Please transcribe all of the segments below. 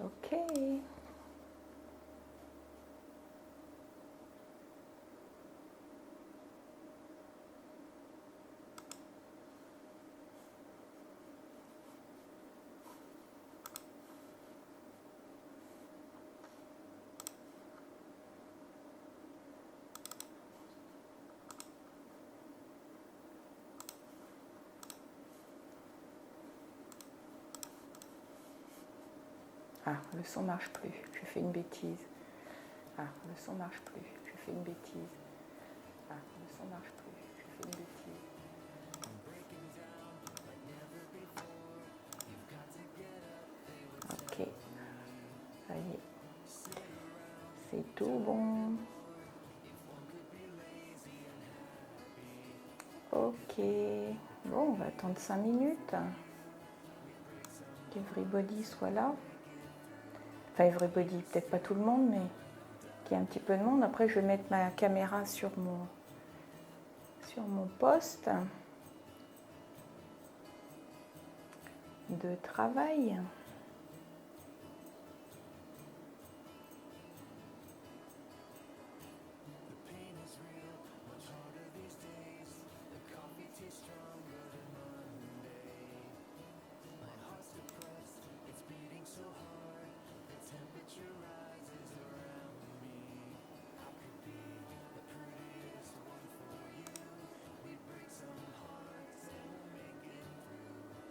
Ok. Ah, le son marche plus. J'ai fait une bêtise. Ah, le son marche plus. J'ai fait une bêtise. Ah, le son marche plus. J'ai fait une bêtise. Ok. Ça y est. C'est tout bon. Ok. Bon, on va attendre 5 minutes. Qu'everybody soit là. Enfin, everybody, peut-être pas tout le monde, mais qu'il y ait un petit peu de monde. Après, je vais mettre ma caméra sur mon poste de travail.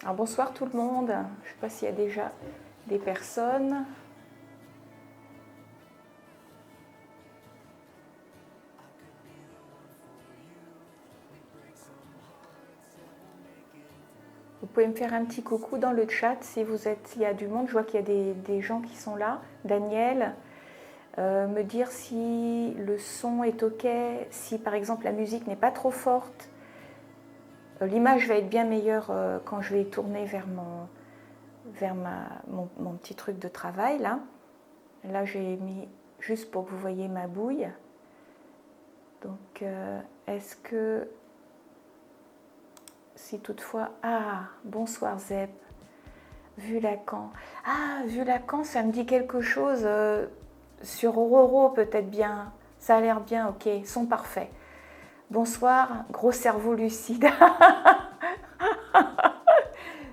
Alors bonsoir tout le monde. Je ne sais pas s'il y a déjà des personnes. Vous pouvez me faire un petit coucou dans le chat si vous êtes, s'il y a du monde. Je vois qu'il y a des gens qui sont là. Daniel, me dire si le son est ok, si par exemple la musique n'est pas trop forte. L'image va être bien meilleure quand je vais tourner vers mon petit truc de travail là. Là j'ai mis juste pour que vous voyez ma bouille. Donc est-ce que si toutefois... Ah, bonsoir Zep. Vu Lacan. Ah, vu Lacan, ça me dit quelque chose sur Auroro peut-être bien. Ça a l'air bien, ok, son parfait. Bonsoir, gros cerveau lucide.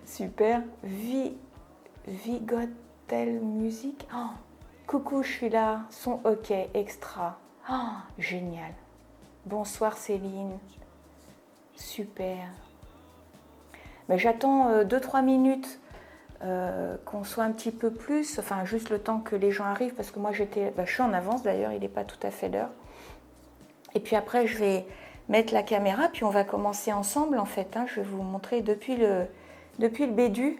Super. Vigotel musique. Oh, coucou, je suis là. Son ok, extra. Oh, génial. Bonsoir Céline. Super. Mais j'attends 2-3 minutes qu'on soit un petit peu plus, enfin juste le temps que les gens arrivent, parce que moi je suis en avance d'ailleurs, il n'est pas tout à fait l'heure. Et puis après je vais mettre la caméra, puis on va commencer ensemble en fait. Hein. Je vais vous montrer depuis le bédu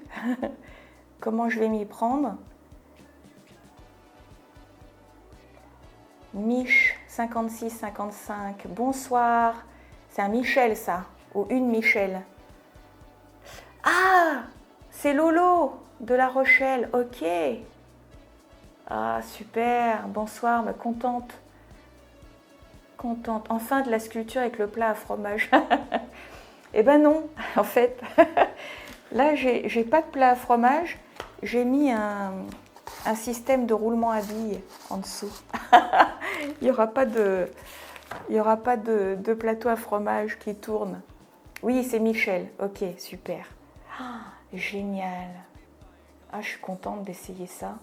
comment je vais m'y prendre. Mich 56-55, bonsoir. C'est un Michel ça, ou une Michel. Ah, c'est Lolo de La Rochelle, ok. Ah, super, bonsoir, me contente. Contente. Enfin de la sculpture avec le plat à fromage. Eh ben non, en fait. Là, j'ai pas de plat à fromage. J'ai mis un système de roulement à billes en dessous. Il n'y aura pas de plateau à fromage qui tourne. Oui, c'est Michel. Ok, super. Ah, génial. Ah, je suis contente d'essayer ça.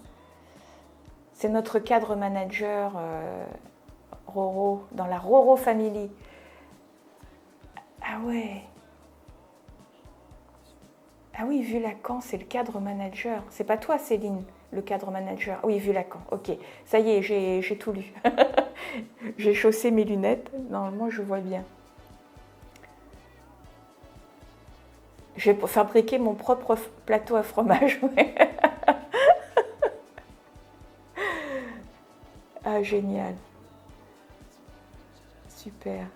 C'est notre cadre manager Roro, dans la Roro Family. Ah ouais. Ah oui, vu Lacan, c'est le cadre manager. C'est pas toi, Céline, le cadre manager. Oui, vu Lacan. Ok, ça y est, j'ai tout lu. J'ai chaussé mes lunettes. Normalement, je vois bien. J'ai fabriqué mon propre plateau à fromage. Ah, génial. Super.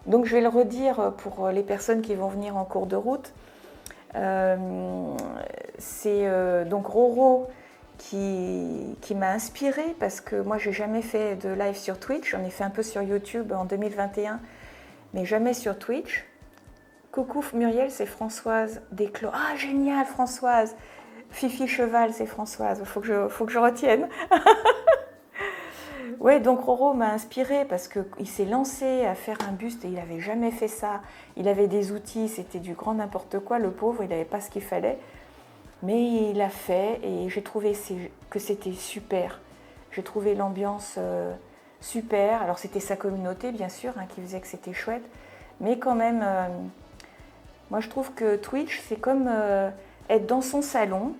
Donc je vais le redire pour les personnes qui vont venir en cours de route. C'est donc Roro qui m'a inspirée parce que moi j'ai jamais fait de live sur Twitch, j'en ai fait un peu sur YouTube en 2021, mais jamais sur Twitch. Coucou Muriel, c'est Françoise Desclos. Ah génial Françoise, Fifi Cheval, c'est Françoise, faut que je retienne. Ouais, donc Roro m'a inspirée parce qu'il s'est lancé à faire un buste et il n'avait jamais fait ça. Il avait des outils, c'était du grand n'importe quoi, le pauvre, il n'avait pas ce qu'il fallait. Mais il l'a fait et j'ai trouvé que c'était super. J'ai trouvé l'ambiance super. Alors c'était sa communauté, bien sûr, hein, qui faisait que c'était chouette. Mais quand même, moi je trouve que Twitch, c'est comme être dans son salon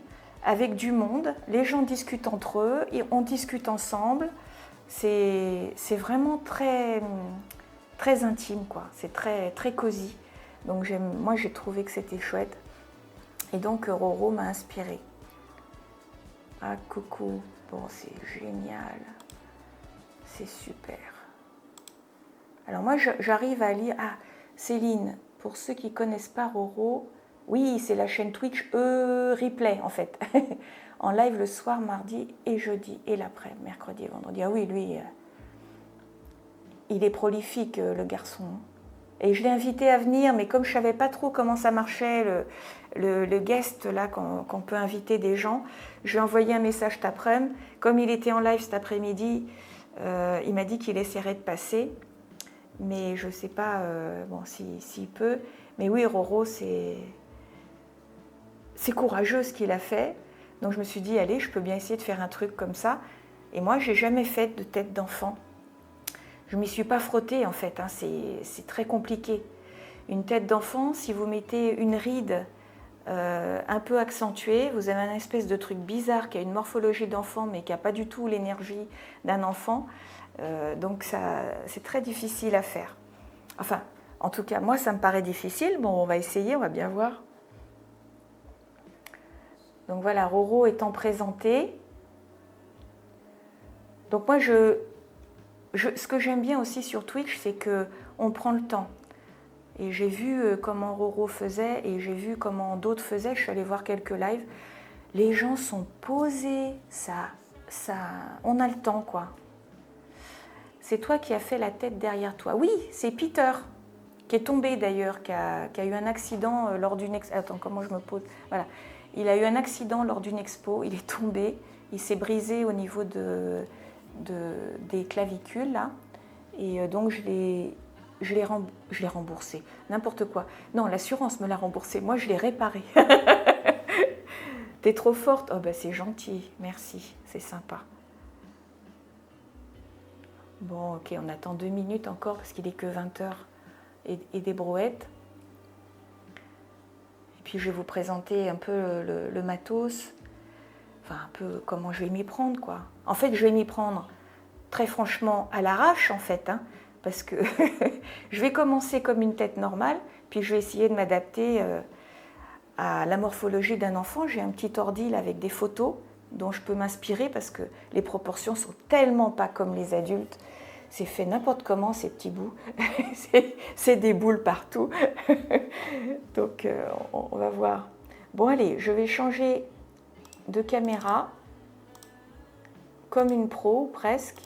avec du monde. Les gens discutent entre eux, et on discute ensemble. C'est vraiment très, très intime, quoi. C'est très, très cosy. Donc moi j'ai trouvé que c'était chouette. Et donc Roro m'a inspirée. Ah coucou, bon c'est génial. C'est super. Alors moi j'arrive à lire... Ah, Céline, pour ceux qui ne connaissent pas Roro, oui c'est la chaîne Twitch Replay en fait. En live le soir, mardi et jeudi, et l'après, mercredi et vendredi. Ah oui, lui, il est prolifique, le garçon. Et je l'ai invité à venir, mais comme je ne savais pas trop comment ça marchait, le guest, là, qu'on peut inviter des gens, je lui ai envoyé un message cet après-midi. Comme il était en live cet après-midi, il m'a dit qu'il essaierait de passer. Mais je ne sais pas bon, s'il peut. Mais oui, Roro, c'est courageux ce qu'il a fait. Donc je me suis dit, allez, je peux bien essayer de faire un truc comme ça. Et moi, je n'ai jamais fait de tête d'enfant. Je ne m'y suis pas frottée en fait, hein. C'est très compliqué. Une tête d'enfant, si vous mettez une ride un peu accentuée, vous avez un espèce de truc bizarre qui a une morphologie d'enfant mais qui n'a pas du tout l'énergie d'un enfant. Donc c'est très difficile à faire. Enfin, en tout cas, moi ça me paraît difficile. Bon, on va essayer, on va bien voir. Donc voilà, Roro étant présenté. Donc moi, ce que j'aime bien aussi sur Twitch, c'est qu'on prend le temps. Et j'ai vu comment Roro faisait et j'ai vu comment d'autres faisaient. Je suis allée voir quelques lives. Les gens sont posés, on a le temps, quoi. C'est toi qui as fait la tête derrière toi. Oui, c'est Peter, qui est tombé d'ailleurs, qui a eu un accident lors d'une expo. Attends, comment je me pose? Voilà. Il a eu un accident lors d'une expo, il est tombé, il s'est brisé au niveau des clavicules, là. Et donc je l'ai remboursé. N'importe quoi. Non, l'assurance me l'a remboursé. Moi, je l'ai réparé. T'es trop forte. Oh, ben c'est gentil. Merci. C'est sympa. Bon, ok, on attend 2 minutes encore parce qu'il est que 20h et des brouettes. Et puis, je vais vous présenter un peu le matos. Enfin, un peu comment je vais m'y prendre, quoi. En fait, je vais m'y prendre très franchement à l'arrache, en fait, hein, parce que je vais commencer comme une tête normale, puis je vais essayer de m'adapter à la morphologie d'un enfant. J'ai un petit ordi là, avec des photos dont je peux m'inspirer parce que les proportions sont tellement pas comme les adultes. C'est fait n'importe comment, ces petits bouts. C'est des boules partout. Donc, on va voir. Bon, allez, je vais changer de caméra comme une pro, presque.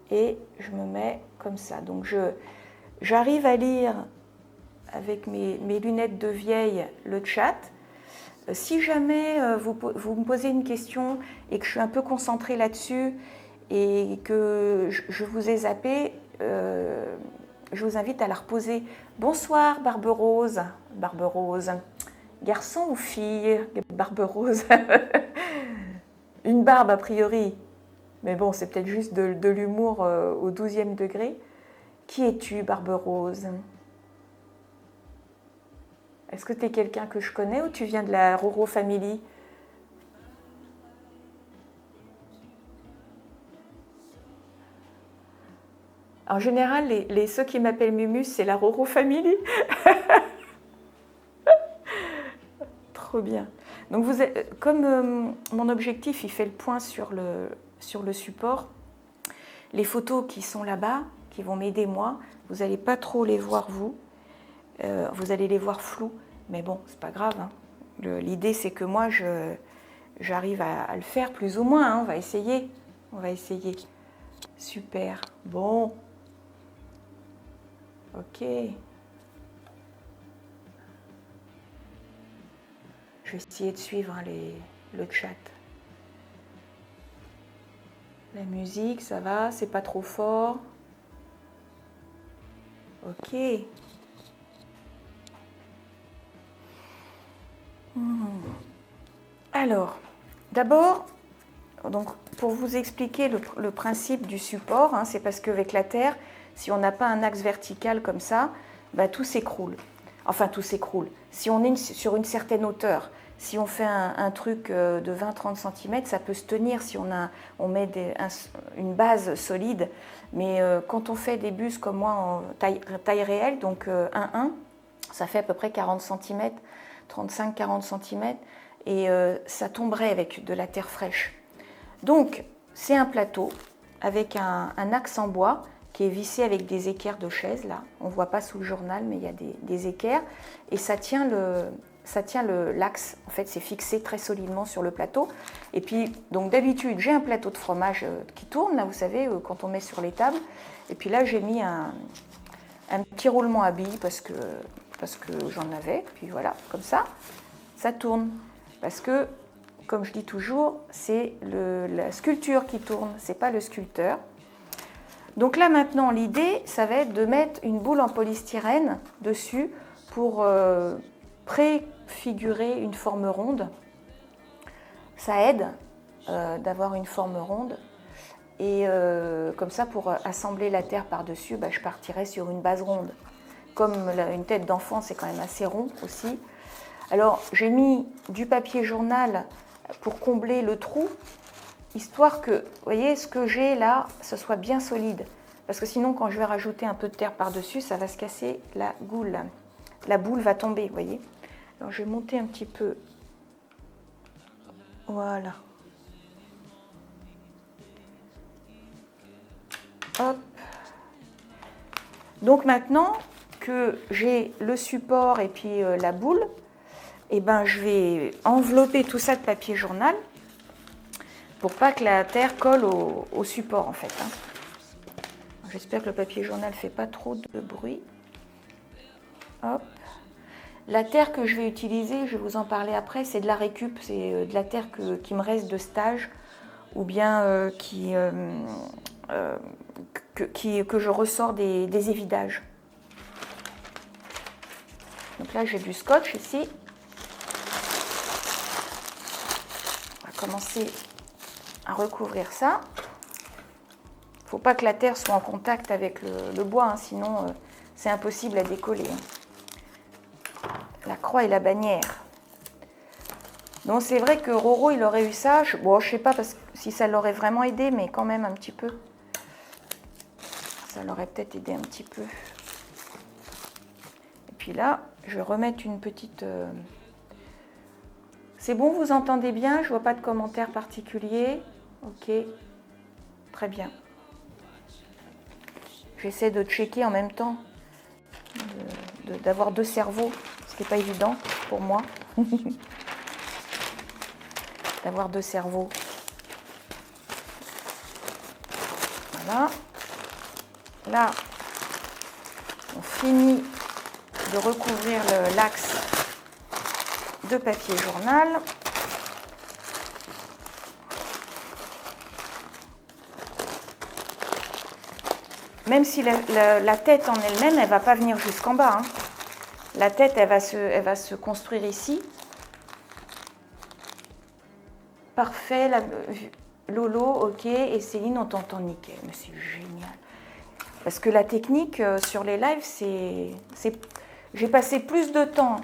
Et je me mets comme ça. Donc, j'arrive à lire avec mes lunettes de vieille le chat. Si jamais vous me posez une question et que je suis un peu concentrée là-dessus et que je vous ai zappé, je vous invite à la reposer. Bonsoir Barbe Rose. Barbe Rose. Garçon ou fille Barbe Rose. Une barbe a priori. Mais bon, c'est peut-être juste de l'humour au 12e degré. Qui es-tu, Barbe Rose? Est-ce que tu es quelqu'un que je connais ou tu viens de la Roro Family? En général, ceux qui m'appellent Mumus, c'est la Roro Family. Trop bien. Donc, comme mon objectif, il fait le point sur le support, les photos qui sont là-bas, qui vont m'aider moi, vous n'allez pas trop les voir vous. Vous allez les voir floues, mais bon, c'est pas grave. Hein. L'idée, c'est que moi, j'arrive à le faire plus ou moins. Hein. On va essayer. On va essayer. Super. Bon. Ok. Je vais essayer de suivre hein, le chat. La musique, ça va, c'est pas trop fort. Ok. Alors, d'abord, donc, pour vous expliquer le principe du support, hein, c'est parce qu'avec la Terre, si on n'a pas un axe vertical comme ça, bah, tout s'écroule. Enfin, tout s'écroule. Si on est sur une certaine hauteur, si on fait un truc de 20-30 cm, ça peut se tenir si on met une base solide. Mais quand on fait des bus comme moi en taille réelle, donc 1-1, ça fait à peu près 40 cm, 35-40 cm, et ça tomberait avec de la terre fraîche. Donc, c'est un plateau avec un axe en bois qui est vissé avec des équerres de chaise, là. On ne voit pas sous le journal, mais il y a des équerres. Et ça tient l'axe. En fait, c'est fixé très solidement sur le plateau. Et puis, donc d'habitude, j'ai un plateau de fromage qui tourne, là, vous savez, quand on met sur les tables. Et puis là, j'ai mis un petit roulement à billes parce que j'en avais. Puis voilà, comme ça tourne. Parce que, comme je dis toujours, c'est la sculpture qui tourne, c'est pas le sculpteur. Donc là maintenant, l'idée, ça va être de mettre une boule en polystyrène dessus pour préfigurer une forme ronde. Ça aide d'avoir une forme ronde. Et comme ça, pour assembler la terre par-dessus, je partirai sur une base ronde. Comme une tête d'enfant, c'est quand même assez rond aussi. Alors, j'ai mis du papier journal pour combler le trou, histoire que, vous voyez, ce que j'ai là, ce soit bien solide. Parce que sinon, quand je vais rajouter un peu de terre par-dessus, ça va se casser la goule. La boule va tomber, vous voyez. Alors, je vais monter un petit peu. Voilà. Hop. Donc maintenant que j'ai le support et puis la boule, je vais envelopper tout ça de papier journal pour pas que la terre colle au support en fait. J'espère que le papier journal ne fait pas trop de bruit. Hop. La terre que je vais utiliser, je vais vous en parler après, c'est de la récup, c'est de la terre qui me reste de stage ou bien que je ressors des évidages. Donc là j'ai du scotch ici. On va commencer à recouvrir ça. Il ne faut pas que la terre soit en contact avec le bois, sinon c'est impossible à décoller. La croix et la bannière. Donc c'est vrai que Roro il aurait eu ça. Je ne sais pas si ça l'aurait vraiment aidé, mais quand même un petit peu. Ça l'aurait peut-être aidé un petit peu. Et puis là, je vais remettre une petite... C'est bon, vous entendez bien? Je ne vois pas de commentaires particuliers. Ok, très bien. J'essaie de checker en même temps, d'avoir deux cerveaux, ce qui n'est pas évident pour moi. D'avoir deux cerveaux. Voilà. Là, on finit de recouvrir l'axe de papier journal. Même si la tête en elle-même, elle ne va pas venir jusqu'en bas. La tête, elle va se construire ici. Parfait, Lolo, ok, et Céline, on t'entend nickel. Mais c'est génial. Parce que la technique sur les lives, j'ai passé plus de temps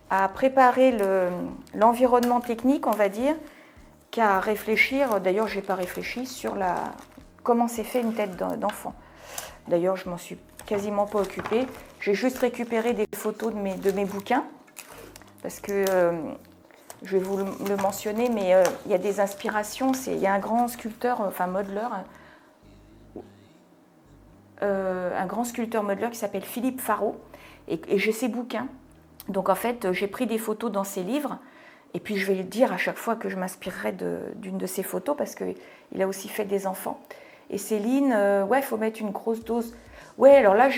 à préparer l'environnement technique, on va dire, qu'à réfléchir. D'ailleurs, je n'ai pas réfléchi sur comment c'est fait une tête d'enfant. D'ailleurs, je ne m'en suis quasiment pas occupée. J'ai juste récupéré des photos de mes bouquins, parce que je vais vous le mentionner, mais il y a des inspirations. Il y a un grand sculpteur, modeleur, un grand sculpteur modeleur qui s'appelle Philippe Farreau, et j'ai ses bouquins. Donc en fait, j'ai pris des photos dans ses livres, et puis je vais le dire à chaque fois que je m'inspirerai d'une de ses photos, parce qu'il a aussi fait des enfants. Et Céline, il faut mettre une grosse dose. Ouais, alors là,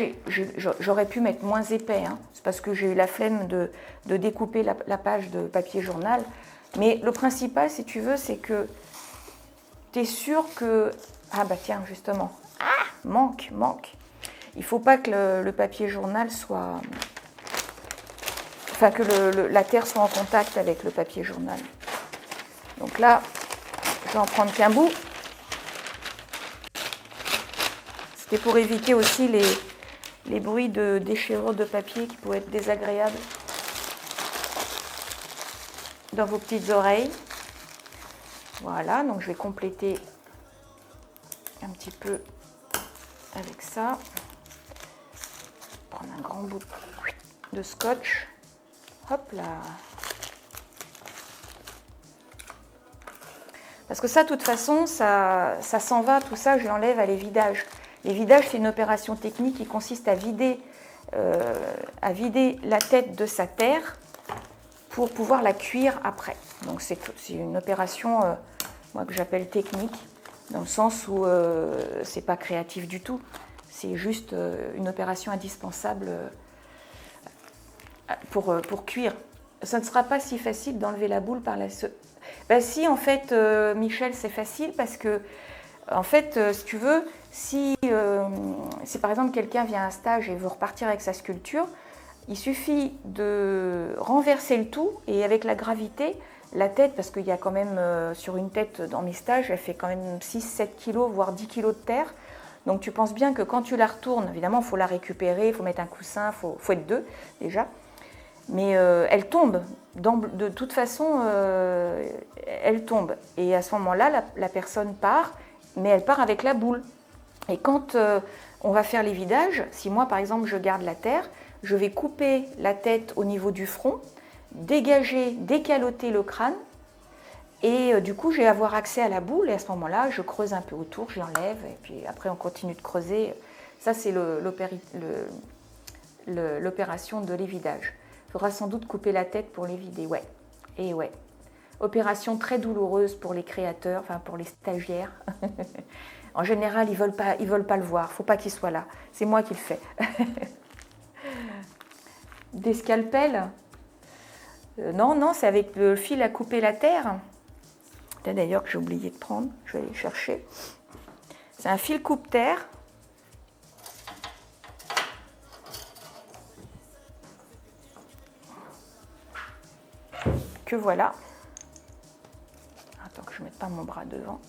j'aurais pu mettre moins épais. Hein. C'est parce que j'ai eu la flemme de découper la page de papier journal. Mais le principal, si tu veux, c'est que tu es sûr que... Ah bah tiens, justement. Ah, manque. Il ne faut pas que le papier journal soit... Enfin, que la terre soit en contact avec le papier journal. Donc là, je vais en prendre qu'un bout. C'était pour éviter aussi les bruits de déchirure de papier qui pouvaient être désagréables dans vos petites oreilles. Voilà, donc je vais compléter un petit peu avec ça. Prendre un grand bout de scotch. Hop là. Parce que ça, de toute façon, ça s'en va, tout ça, je l'enlève à l'évidage. L'évidage, c'est une opération technique qui consiste à vider la tête de sa terre pour pouvoir la cuire après. Donc c'est une opération moi, que j'appelle technique, dans le sens où c'est pas créatif du tout. C'est juste une opération indispensable pour cuire. Ça ne sera pas si facile d'enlever la boule par la... Ben si, en fait, Michel, c'est facile parce que, en fait, si tu veux, si par exemple quelqu'un vient à un stage et veut repartir avec sa sculpture, il suffit de renverser le tout et avec la gravité, la tête, parce qu'il y a quand même sur une tête dans mes stages, elle fait quand même 6-7 kilos, voire 10 kilos de terre. Donc tu penses bien que quand tu la retournes, évidemment, il faut la récupérer, il faut mettre un coussin, il faut être deux déjà. Mais elle tombe, de toute façon, elle tombe. Et à ce moment-là, la personne part, mais elle part avec la boule. Et quand on va faire les vidages, si moi par exemple je garde la terre, je vais couper la tête au niveau du front, dégager, décaloter le crâne, et du coup je vais avoir accès à la boule, et à ce moment-là je creuse un peu autour, je l'enlève, et puis après on continue de creuser. Ça c'est l'opération de l'évidage. Il faudra sans doute couper la tête pour l'évider, ouais. Et ouais. Opération très douloureuse pour les créateurs, enfin pour les stagiaires. En général, ils veulent pas le voir. Il ne faut pas qu'ils soient là. C'est moi qui le fais. Des scalpels non, c'est avec le fil à couper la terre. D'ailleurs que j'ai oublié de prendre. Je vais aller le chercher. C'est un fil coupe-terre. Que voilà. Attends que je ne mette pas mon bras devant.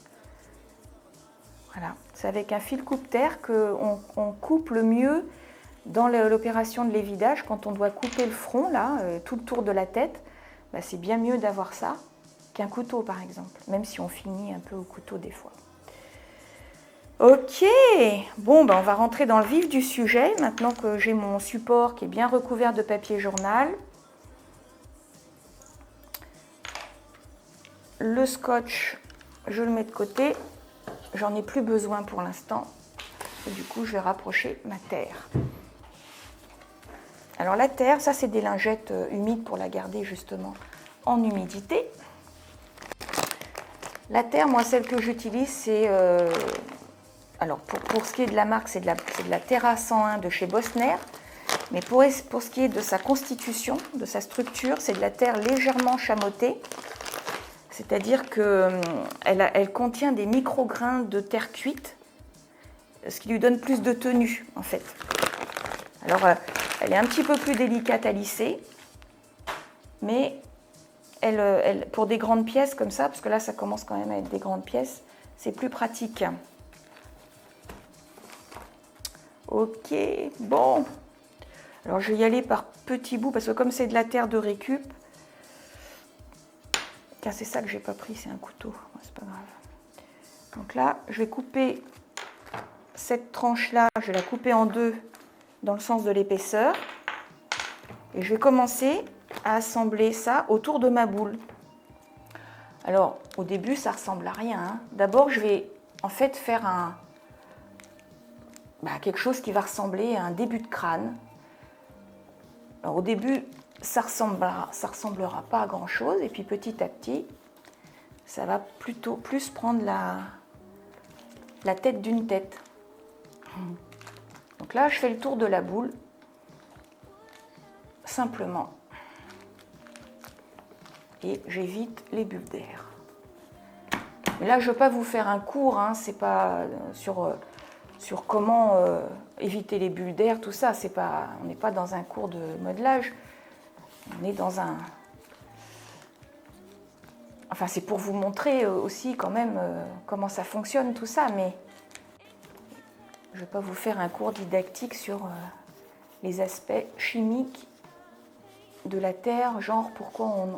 Voilà, c'est avec un fil coupe-terre qu'on coupe le mieux dans l'opération de l'évidage. Quand on doit couper le front, là, tout le tour de la tête, bah, c'est bien mieux d'avoir ça qu'un couteau, par exemple, même si on finit un peu au couteau des fois. Ok, bon, bah, on va rentrer dans le vif du sujet, maintenant que j'ai mon support qui est bien recouvert de papier journal. Le scotch, je le mets de côté. J'en ai plus besoin pour l'instant. Et du coup, je vais rapprocher ma terre. Alors la terre, ça c'est des lingettes humides pour la garder justement en humidité. La terre, moi, celle que j'utilise, c'est... alors pour ce qui est de la marque, c'est de la Terra 101 de chez Bosner. Mais pour ce qui est de sa constitution, de sa structure, c'est de la terre légèrement chamottée. C'est-à-dire qu'elle contient des micro-grains de terre cuite, ce qui lui donne plus de tenue, en fait. Alors, elle est un petit peu plus délicate à lisser, mais pour des grandes pièces comme ça, parce que là, ça commence quand même à être des grandes pièces, c'est plus pratique. Ok, bon. Alors, je vais y aller par petits bouts, parce que comme c'est de la terre de récup, car c'est ça que j'ai pas pris, c'est un couteau, c'est pas grave. Donc là, je vais couper cette tranche-là, je vais la couper en deux dans le sens de l'épaisseur. Et je vais commencer à assembler ça autour de ma boule. Alors, au début, ça ressemble à rien. Hein. D'abord, je vais en fait faire quelque chose qui va ressembler à un début de crâne. Alors, au début, ça ressemblera pas à grand chose, et puis petit à petit, ça va plutôt plus prendre la tête d'une tête. Donc Donc là, je fais le tour de la boule, simplement. Et j'évite les bulles d'air. Mais là, je ne veux pas vous faire un cours, hein, c'est pas sur comment éviter les bulles d'air, tout ça. On n'est pas dans un cours de modelage. On est dans un... Enfin, c'est pour vous montrer aussi quand même comment ça fonctionne, tout ça. Mais je ne vais pas vous faire un cours didactique sur les aspects chimiques de la terre, genre pourquoi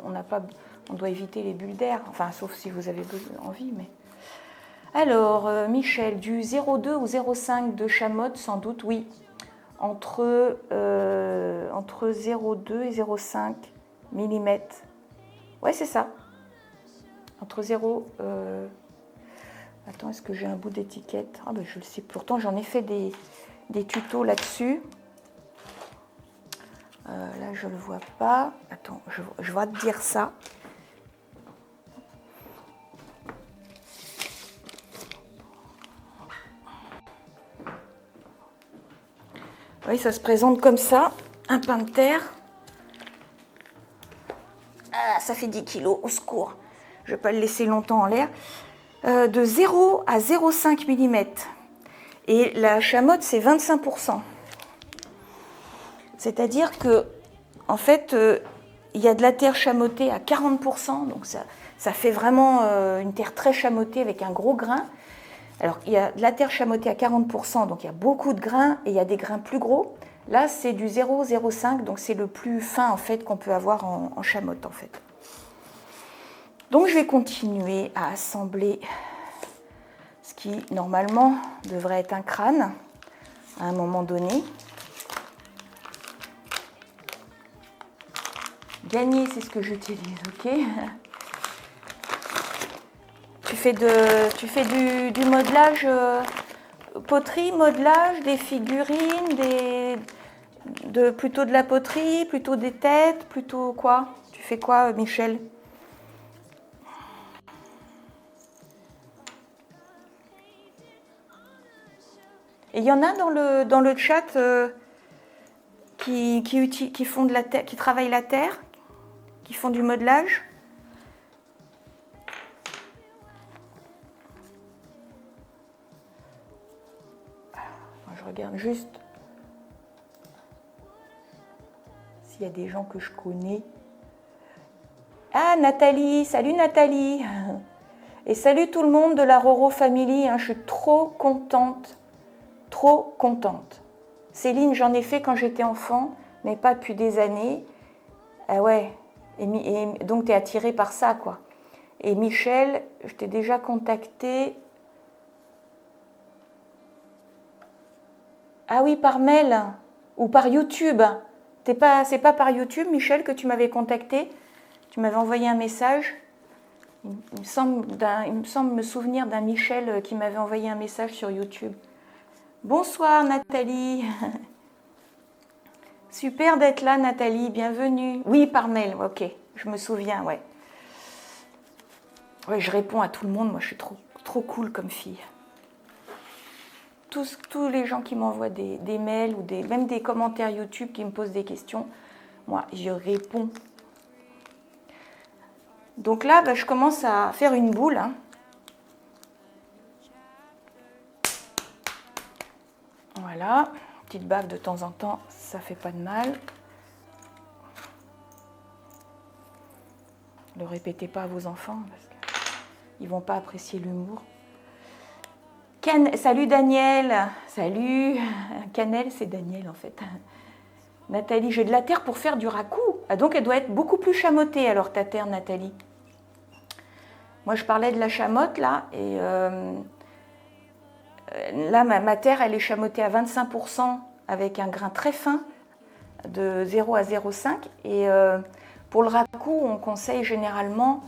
on doit éviter les bulles d'air, enfin sauf si vous avez envie. Mais alors Michel, du 0,2 ou 0,5 de chamotte sans doute, oui, entre 0,2 et 0,5 mm. Ouais, c'est ça, entre 0 attends, est-ce que j'ai un bout d'étiquette? Ah ben je le sais, pourtant j'en ai fait des tutos là-dessus. Là, je ne le vois pas. Attends, je vais te dire ça. Oui, ça se présente comme ça, un pain de terre. Ah, ça fait 10 kilos, au secours. Je ne vais pas le laisser longtemps en l'air. De 0 à 0,5 mm. Et la chamotte, c'est 25%. C'est-à-dire que, en fait, il y a de la terre chamottée à 40%, donc ça fait vraiment une terre très chamottée avec un gros grain. Alors, il y a de la terre chamottée à 40%, donc il y a beaucoup de grains, et il y a des grains plus gros. Là, c'est du 0,05, donc c'est le plus fin, en fait, qu'on peut avoir en chamotte, en fait. Donc, je vais continuer à assembler ce qui, normalement, devrait être un crâne, à un moment donné. Gagner, c'est ce que je te dis, ok? Tu fais du modelage, poterie, modelage, des figurines, plutôt de la poterie, plutôt des têtes, plutôt quoi? Tu fais quoi, Michel? Et il y en a dans le chat qui font de la terre, qui travaillent la terre, qui font du modelage. Je regarde juste s'il y a des gens que je connais. Ah, Nathalie, salut Nathalie. Et salut tout le monde de la Roro Family, hein, je suis trop contente, trop contente. Céline, j'en ai fait quand j'étais enfant, mais pas depuis des années. Ah ouais, et donc tu es attirée par ça, quoi. Et Michel, je t'ai déjà contacté. Ah oui, par mail ou par YouTube. C'est pas par YouTube, Michel, que tu m'avais contacté. Tu m'avais envoyé un message. Il me semble me souvenir d'un Michel qui m'avait envoyé un message sur YouTube. Bonsoir Nathalie. Super d'être là Nathalie, bienvenue. Oui, par mail, ok, je me souviens, ouais. Ouais, je réponds à tout le monde, moi je suis trop cool comme fille. Tous les gens qui m'envoient des mails ou même des commentaires YouTube qui me posent des questions, moi je réponds. Donc là, je commence à faire une boule. Hein. Voilà, petite baffe de temps en temps, ça fait pas de mal. Ne le répétez pas à vos enfants parce qu'ils ne vont pas apprécier l'humour. Salut Daniel, salut. Cannelle, c'est Daniel en fait. Nathalie, j'ai de la terre pour faire du raku. Ah, donc elle doit être beaucoup plus chamottée alors ta terre, Nathalie. Moi je parlais de la chamotte là et là ma terre elle est chamottée à 25% avec un grain très fin de 0 à 0,5 et pour le raku on conseille généralement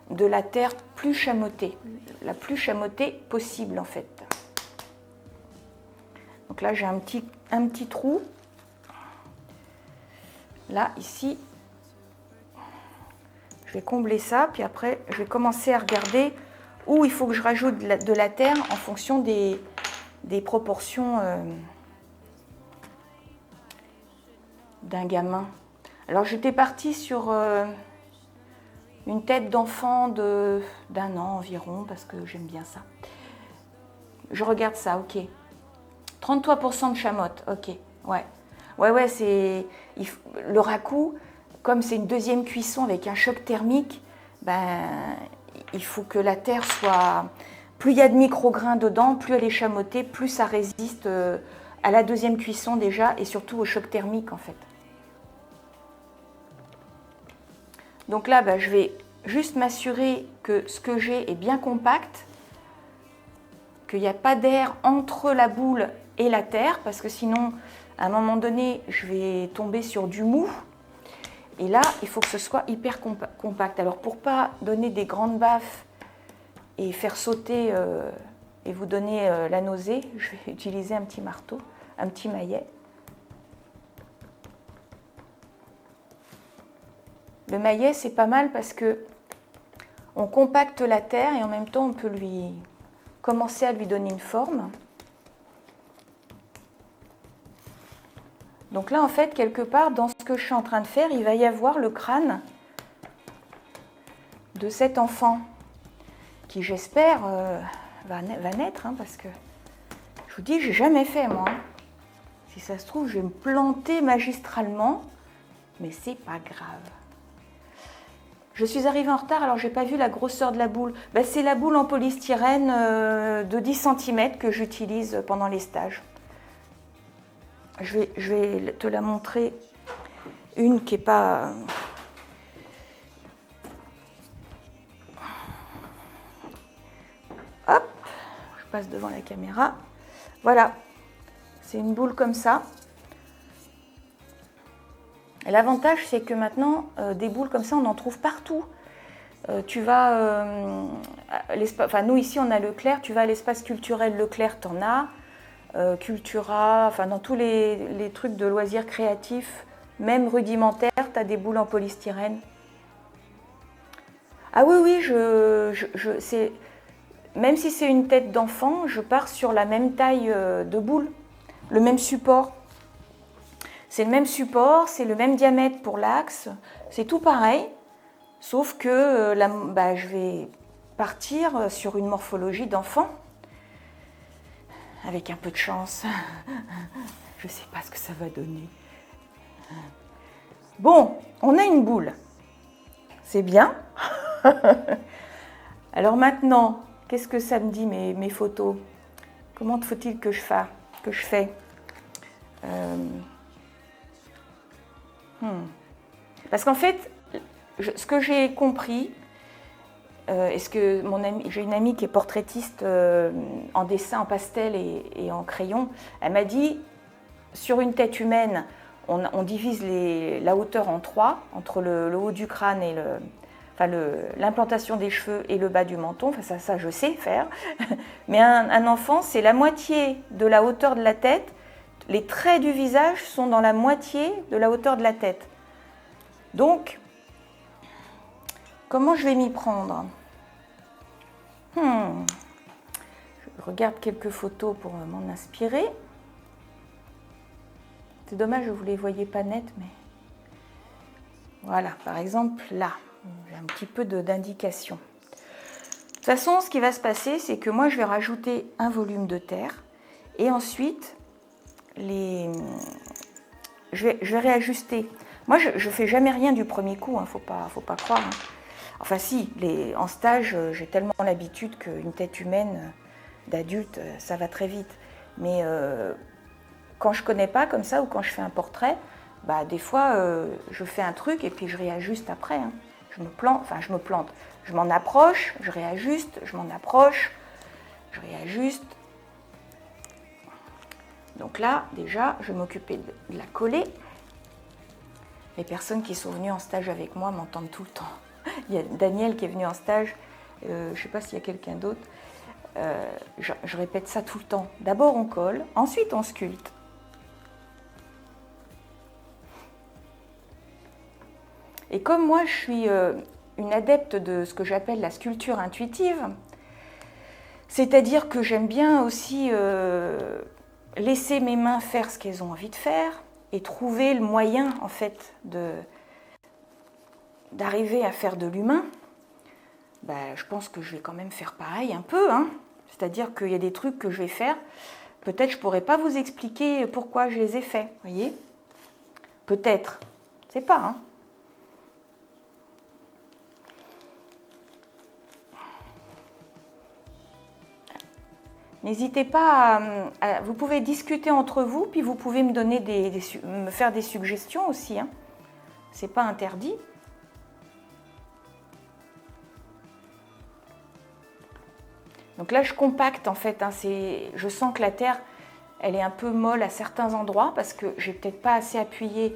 de la terre plus chamottée, la plus chamottée possible en fait. Donc là j'ai un petit trou. Là, ici, je vais combler ça, puis après, je vais commencer à regarder où il faut que je rajoute de la terre en fonction des proportions d'un gamin. Alors j'étais partie sur une tête d'enfant d'un an environ, parce que j'aime bien ça. Je regarde ça, ok. 33% de chamotte, ok. Ouais, c'est... Le raku, comme c'est une deuxième cuisson avec un choc thermique, ben, il faut que la terre soit... Plus il y a de micro-grains dedans, plus elle est chamottée, plus ça résiste à la deuxième cuisson déjà, et surtout au choc thermique en fait. Donc là, ben, je vais juste m'assurer que ce que j'ai est bien compact, qu'il n'y a pas d'air entre la boule et la terre, parce que sinon, à un moment donné, je vais tomber sur du mou. Et là, il faut que ce soit hyper compact. Alors, pour ne pas donner des grandes baffes et faire sauter et vous donner la nausée, je vais utiliser un petit marteau, un petit maillet. Le maillet, c'est pas mal parce que on compacte la terre et en même temps, on peut commencer à lui donner une forme. Donc là, en fait, quelque part, dans ce que je suis en train de faire, il va y avoir le crâne de cet enfant qui, j'espère, va naître, hein, parce que je vous dis, je n'ai jamais fait, moi. Si ça se trouve, je vais me planter magistralement, mais c'est pas grave. Je suis arrivée en retard, alors je n'ai pas vu la grosseur de la boule. Ben, c'est la boule en polystyrène de 10 cm que j'utilise pendant les stages. Je vais te la montrer, une qui n'est pas... Hop, je passe devant la caméra. Voilà, c'est une boule comme ça. Et l'avantage, c'est que maintenant, des boules comme ça, on en trouve partout. Tu vas... nous, ici, on a Leclerc. Tu vas à l'espace culturel Leclerc, tu en as. Cultura, enfin dans tous les trucs de loisirs créatifs, même rudimentaires, tu as des boules en polystyrène. Ah oui, même si c'est une tête d'enfant, je pars sur la même taille de boule, le même support. C'est le même support, c'est le même diamètre pour l'axe, c'est tout pareil, sauf que je vais partir sur une morphologie d'enfant. Avec un peu de chance, je ne sais pas ce que ça va donner. Bon, on a une boule, c'est bien. Alors maintenant, qu'est-ce que ça me dit mes photos? Comment faut-il que je fais Parce qu'en fait, ce que j'ai compris, est-ce que j'ai une amie qui est portraitiste en dessin, en pastel et en crayon, elle m'a dit, sur une tête humaine, on divise la hauteur en 3, entre le haut du crâne et l'implantation des cheveux et le bas du menton, enfin ça je sais faire, mais un enfant, c'est la moitié de la hauteur de la tête, les traits du visage sont dans la moitié de la hauteur de la tête. Donc, comment je vais m'y prendre? Je regarde quelques photos pour m'en inspirer. C'est dommage, vous ne les voyez pas nettes, mais... Voilà, par exemple, là, j'ai un petit peu d'indication. De toute façon, ce qui va se passer, c'est que moi, je vais rajouter un volume de terre et ensuite, je vais réajuster. Moi, je ne fais jamais rien du premier coup, faut pas croire. Hein. Enfin si, en stage, j'ai tellement l'habitude qu'une tête humaine d'adulte, ça va très vite. Mais quand je ne connais pas comme ça ou quand je fais un portrait, des fois, je fais un truc et puis je réajuste après. Hein. Je me plante. Je m'en approche, je réajuste, je m'en approche, je réajuste. Donc là, déjà, je vais m'occuper de la coller. Les personnes qui sont venues en stage avec moi m'entendent tout le temps. Il y a Daniel qui est venu en stage, je ne sais pas s'il y a quelqu'un d'autre. Je répète ça tout le temps. D'abord on colle, ensuite on sculpte. Et comme moi je suis une adepte de ce que j'appelle la sculpture intuitive, c'est-à-dire que j'aime bien aussi laisser mes mains faire ce qu'elles ont envie de faire, et trouver le moyen en fait d'arriver à faire de l'humain, ben, je pense que je vais quand même faire pareil un peu. Hein. C'est-à-dire qu'il y a des trucs que je vais faire, peut-être je ne pourrais pas vous expliquer pourquoi je les ai faits, voyez? Peut-être, je ne sais pas. Hein. N'hésitez pas vous pouvez discuter entre vous, puis vous pouvez me donner me faire des suggestions aussi. Hein. C'est pas interdit. Donc là, je compacte en fait. Hein, je sens que la terre, elle est un peu molle à certains endroits parce que j'ai peut-être pas assez appuyé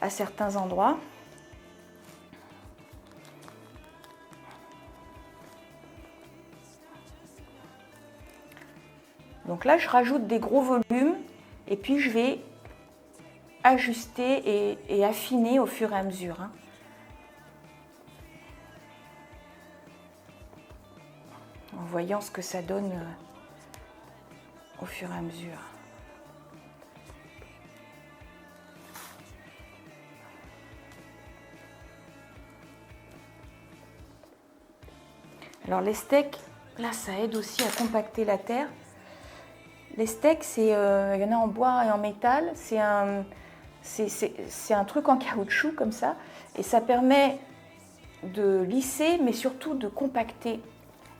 à certains endroits. Donc là, je rajoute des gros volumes et puis je vais ajuster et affiner au fur et à mesure. Hein. En voyant ce que ça donne au fur et à mesure. Alors les steaks, là, ça aide aussi à compacter la terre. Les steaks, il y en a en bois et en métal. C'est un truc en caoutchouc comme ça. Et ça permet de lisser, mais surtout de compacter.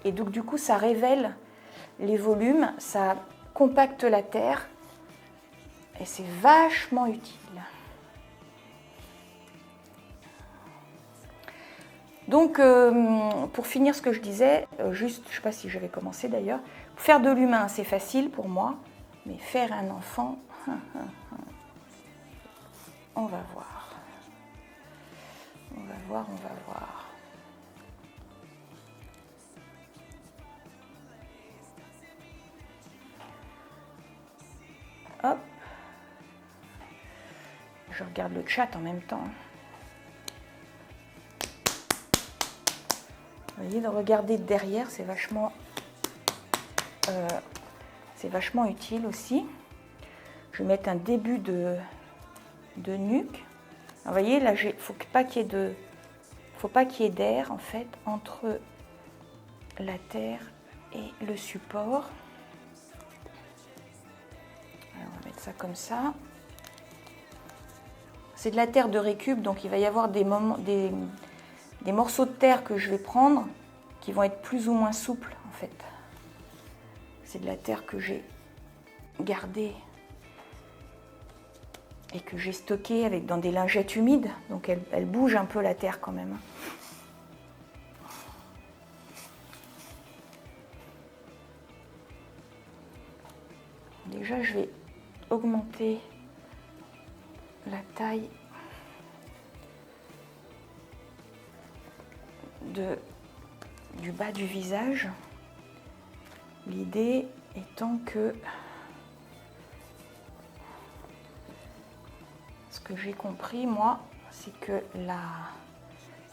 Et donc du coup, ça révèle les volumes, ça compacte la terre. Et c'est vachement utile. Donc, pour finir ce que je disais, juste, je ne sais pas si je vais commencer d'ailleurs, faire de l'humain, c'est facile pour moi, mais faire un enfant, on va voir. On va voir, on va voir. Hop. Je regarde le chat en même temps. Vous voyez, de regarder derrière, c'est vachement utile aussi. Je vais mettre un début de nuque. Vous voyez, là, il ne faut pas qu'il y ait d'air, en fait, entre la terre et le support. Alors, on va mettre ça comme ça. C'est de la terre de récup, donc il va y avoir des morceaux de terre que je vais prendre qui vont être plus ou moins souples, en fait. C'est de la terre que j'ai gardée et que j'ai stockée dans des lingettes humides, donc elle bouge un peu la terre quand même. Déjà, je vais augmenter la taille du bas du visage. L'idée étant que ce que j'ai compris, moi, c'est que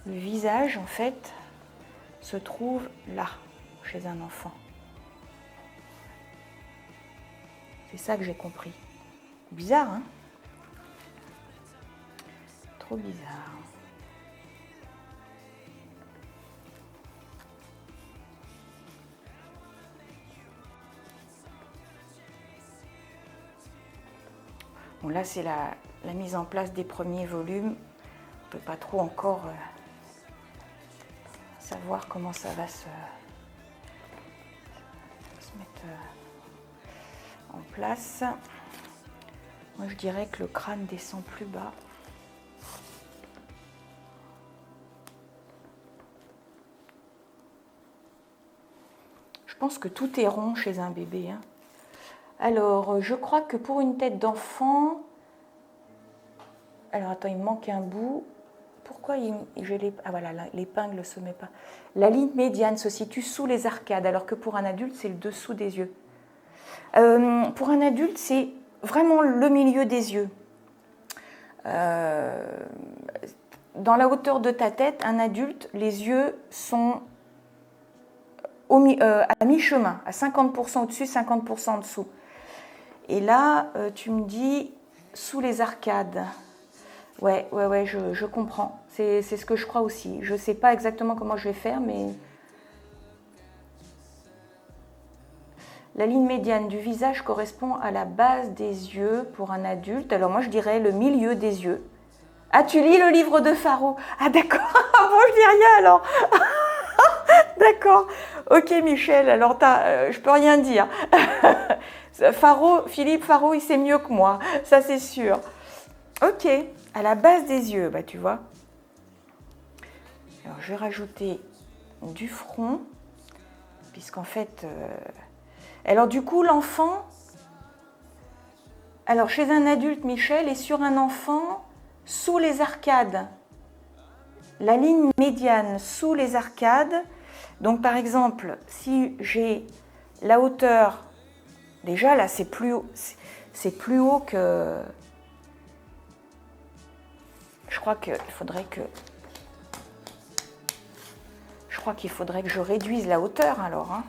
le visage, en fait, se trouve là, chez un enfant. C'est ça que j'ai compris. Bizarre, hein? Trop bizarre. Bon, là, c'est la mise en place des premiers volumes. On ne peut pas trop encore savoir comment ça va se mettre en place. Moi, je dirais que le crâne descend plus bas. Je pense que tout est rond chez un bébé. Hein. Alors, je crois que pour une tête d'enfant... Alors, attends, il me manque un bout. Pourquoi ah voilà, l'épingle ne se met pas. La ligne médiane se situe sous les arcades, alors que pour un adulte, c'est le dessous des yeux. Pour un adulte, c'est vraiment le milieu des yeux. Dans la hauteur de ta tête, un adulte, les yeux sont à mi-chemin, à 50% au-dessus, 50% en dessous. Et là, tu me dis sous les arcades. Ouais, je comprends. C'est ce que je crois aussi. Je ne sais pas exactement comment je vais faire, mais... La ligne médiane du visage correspond à la base des yeux pour un adulte. Alors moi, je dirais le milieu des yeux. Ah, tu lis le livre de Faro? Ah, d'accord. Bon, je dis rien alors. D'accord. Ok, Michel, alors je peux rien dire. Philippe Faro, il sait mieux que moi. Ça, c'est sûr. Ok, à la base des yeux, bah tu vois. Alors, je vais rajouter du front, puisqu'en fait... Alors du coup, l'enfant, alors chez un adulte, Michel, et sur un enfant, sous les arcades, la ligne médiane sous les arcades. Donc par exemple, si j'ai la hauteur, déjà là c'est plus haut que... Je crois qu'il faudrait que je réduise la hauteur alors, hein.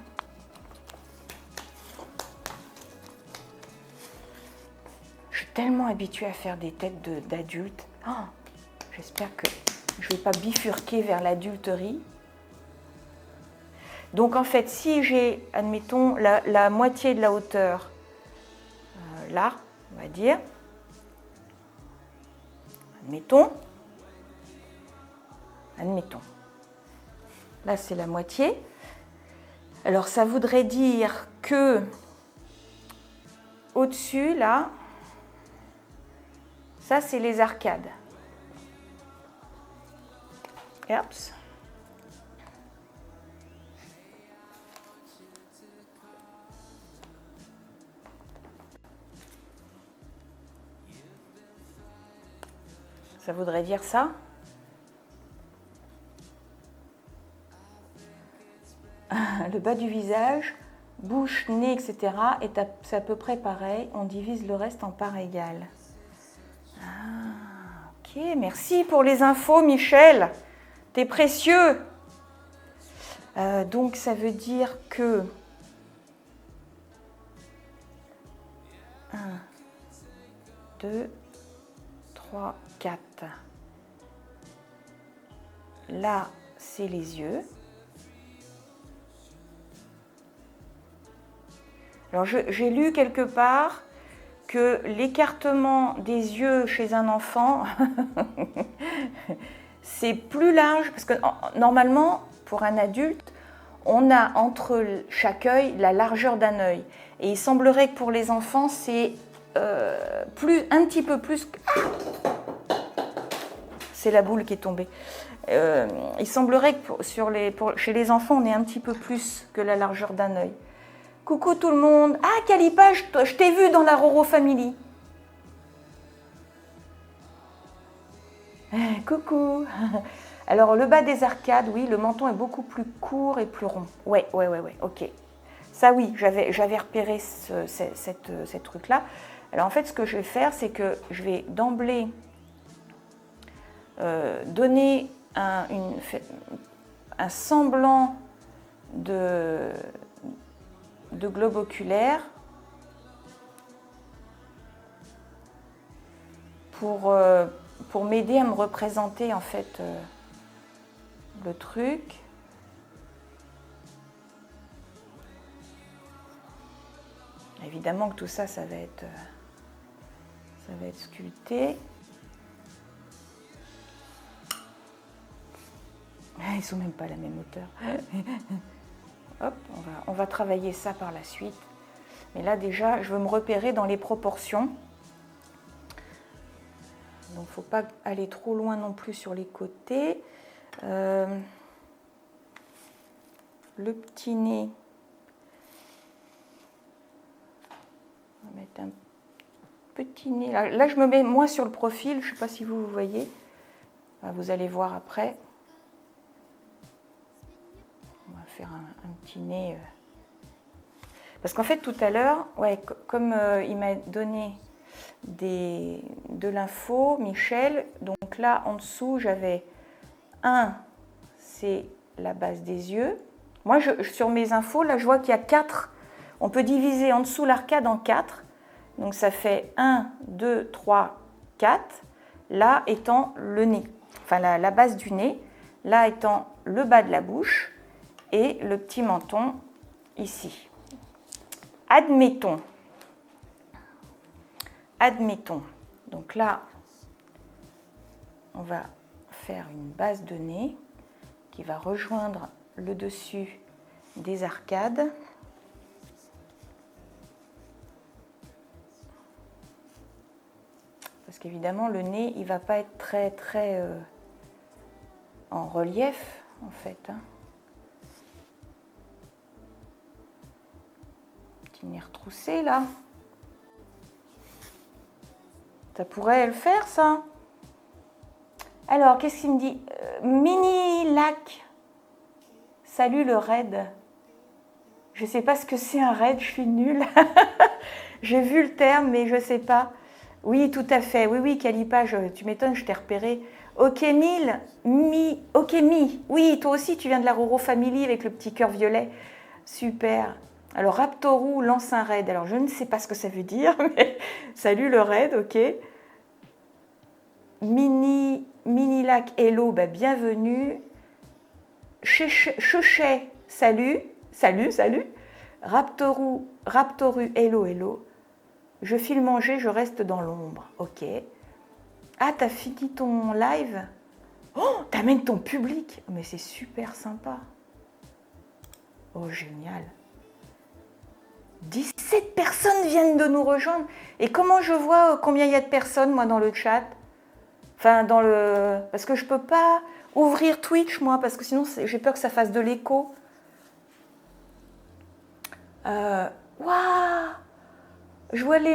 Tellement habituée à faire des têtes d'adultes. Oh, j'espère que je ne vais pas bifurquer vers l'adulterie. Donc en fait, si j'ai, admettons, la moitié de la hauteur, là, on va dire, admettons, là c'est la moitié. Alors ça voudrait dire que au-dessus, là, ça, c'est les arcades. Oups. Ça voudrait dire ça. Le bas du visage, bouche, nez, etc. C'est à peu près pareil. On divise le reste en parts égales. Ah, ok, merci pour les infos, Michel. T'es précieux. Donc, ça veut dire que 1, 2, 3, 4. Là, c'est les yeux. Alors, j'ai lu quelque part que l'écartement des yeux chez un enfant, c'est plus large, parce que normalement, pour un adulte, on a entre chaque œil la largeur d'un œil. Et il semblerait que pour les enfants, c'est un petit peu plus... C'est la boule qui est tombée. Il semblerait que chez les enfants, on ait un petit peu plus que la largeur d'un œil. Coucou tout le monde. Ah, Kalipa, je t'ai vu dans la Roro Family. Coucou. Alors, le bas des arcades, oui, le menton est beaucoup plus court et plus rond. Ouais, ok. Ça, oui, j'avais repéré cette truc-là. Alors, en fait, ce que je vais faire, c'est que je vais d'emblée donner un semblant de globe oculaire pour m'aider à me représenter en fait le truc. Évidemment que tout ça, ça va être sculpté. Ils sont même pas à la même hauteur. Hop, on va travailler ça par la suite. Mais là déjà, je veux me repérer dans les proportions. Donc, il ne faut pas aller trop loin non plus sur les côtés. Le petit nez. On va mettre un petit nez. Là, je me mets moins sur le profil. Je ne sais pas si vous voyez. Vous allez voir après. On va faire un petit nez. Parce qu'en fait, tout à l'heure, ouais, comme il m'a donné de l'info, Michel, donc là, en dessous, j'avais 1, c'est la base des yeux. Moi, sur mes infos, là, je vois qu'il y a 4. On peut diviser en dessous l'arcade en 4. Donc ça fait 1, 2, 3, 4. Là étant le nez, enfin la base du nez. Là étant le bas de la bouche et le petit menton ici. Admettons. Donc là, on va faire une base de nez qui va rejoindre le dessus des arcades. Parce qu'évidemment, le nez, il ne va pas être très en relief, en fait. Petit nez retroussé, là. Ça pourrait le faire, ça. Alors, qu'est-ce qu'il me dit? Mini lac. Salut le raid. Je ne sais pas ce que c'est un raid, je suis nulle. J'ai vu le terme, mais je ne sais pas. Oui, tout à fait. Oui, Calipa, tu m'étonnes, je t'ai repéré. Ok, Ok, Oui, toi aussi, tu viens de la Roro Family avec le petit cœur violet. Super. Alors, Raptorou lance un raid. Alors, je ne sais pas ce que ça veut dire, mais salut le raid, ok. Mini Lac Hello, bah, bienvenue. Chouchet, salut. Raptoru, hello. Je file manger, je reste dans l'ombre. Ok. Ah, t'as fini ton live? Oh, t'amènes ton public. Mais c'est super sympa. Oh, génial. 17 personnes viennent de nous rejoindre. Et comment je vois combien il y a de personnes, moi, dans le chat? Enfin, parce que je peux pas ouvrir Twitch, moi, parce que sinon, j'ai peur que ça fasse de l'écho. Waouh! Je vois les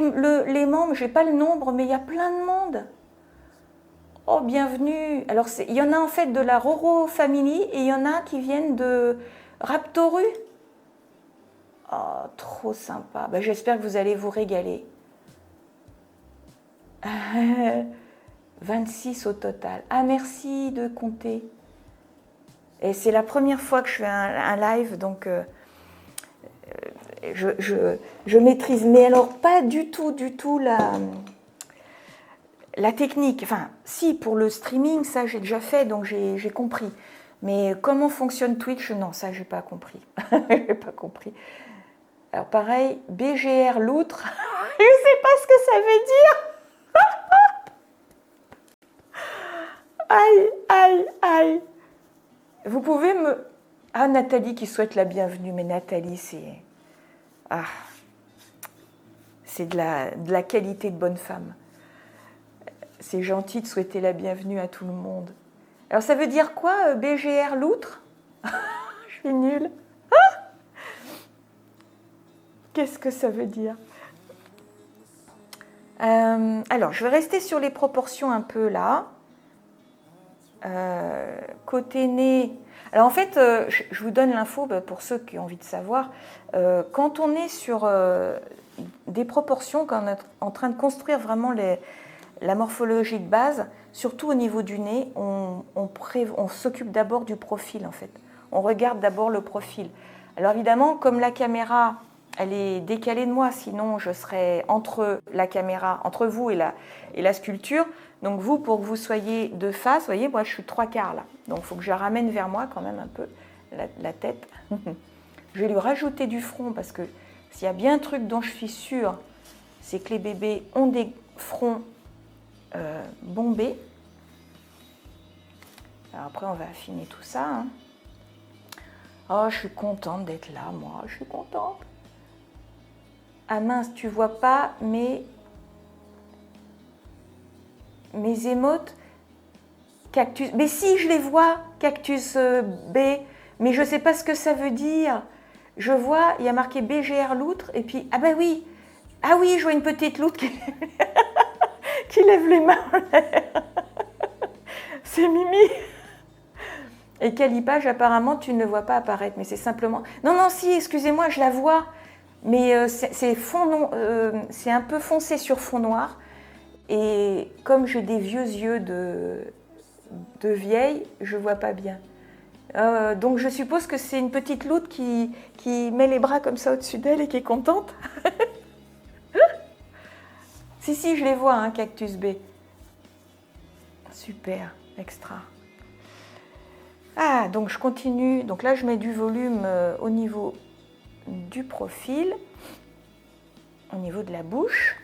membres, je n'ai pas le nombre, mais il y a plein de monde. Oh, bienvenue. Alors, il y en a en fait de la Roro Family et il y en a qui viennent de Raptoru. Oh, trop sympa. Ben, j'espère que vous allez vous régaler. 26 au total. Ah, merci de compter. Et c'est la première fois que je fais un live, donc je maîtrise. Mais alors, pas du tout la technique. Enfin, si, pour le streaming, ça, j'ai déjà fait, donc j'ai compris. Mais comment fonctionne Twitch? Non, ça, j'ai pas compris. J'ai pas compris. Alors, pareil, BGR loutre. Je sais pas ce que ça veut dire. Aïe. Vous pouvez me... Ah, Nathalie qui souhaite la bienvenue. Mais Nathalie, c'est... Ah, c'est de la qualité de bonne femme. C'est gentil de souhaiter la bienvenue à tout le monde. Alors, ça veut dire quoi, BGR loutre? Je suis nulle. Qu'est-ce que ça veut dire? Alors, je vais rester sur les proportions un peu là. Côté nez. Alors, en fait, je vous donne l'info pour ceux qui ont envie de savoir. Quand on est sur des proportions, quand on est en train de construire vraiment la morphologie de base, surtout au niveau du nez, on s'occupe d'abord du profil, en fait. On regarde d'abord le profil. Alors, évidemment, comme la caméra... elle est décalée de moi, sinon je serais entre la caméra, entre vous et la sculpture. Donc vous, pour que vous soyez de face, vous voyez, moi je suis 3/4 là. Donc il faut que je la ramène vers moi quand même un peu, la tête. Je vais lui rajouter du front parce que s'il y a bien un truc dont je suis sûre, c'est que les bébés ont des fronts bombés. Alors après on va affiner tout ça. Hein. Oh, je suis contente d'être là, moi, je suis contente. Ah mince, tu vois pas mes émotes cactus. Mais si, je les vois, cactus B, mais je ne sais pas ce que ça veut dire. Je vois, il y a marqué BGR loutre, et puis, ah ben oui, je vois une petite loutre qui lève les mains en l'air. C'est Mimi. Et Calipage, apparemment, tu ne le vois pas apparaître, mais c'est simplement... Non, si, excusez-moi, je la vois. Mais c'est un peu foncé sur fond noir. Et comme j'ai des vieux yeux de vieille, je ne vois pas bien. Donc je suppose que c'est une petite loutre qui met les bras comme ça au-dessus d'elle et qui est contente. Si, je les vois, hein, Cactus B. Super, extra. Ah, donc je continue. Donc là, je mets du volume au niveau du profil, au niveau de la bouche.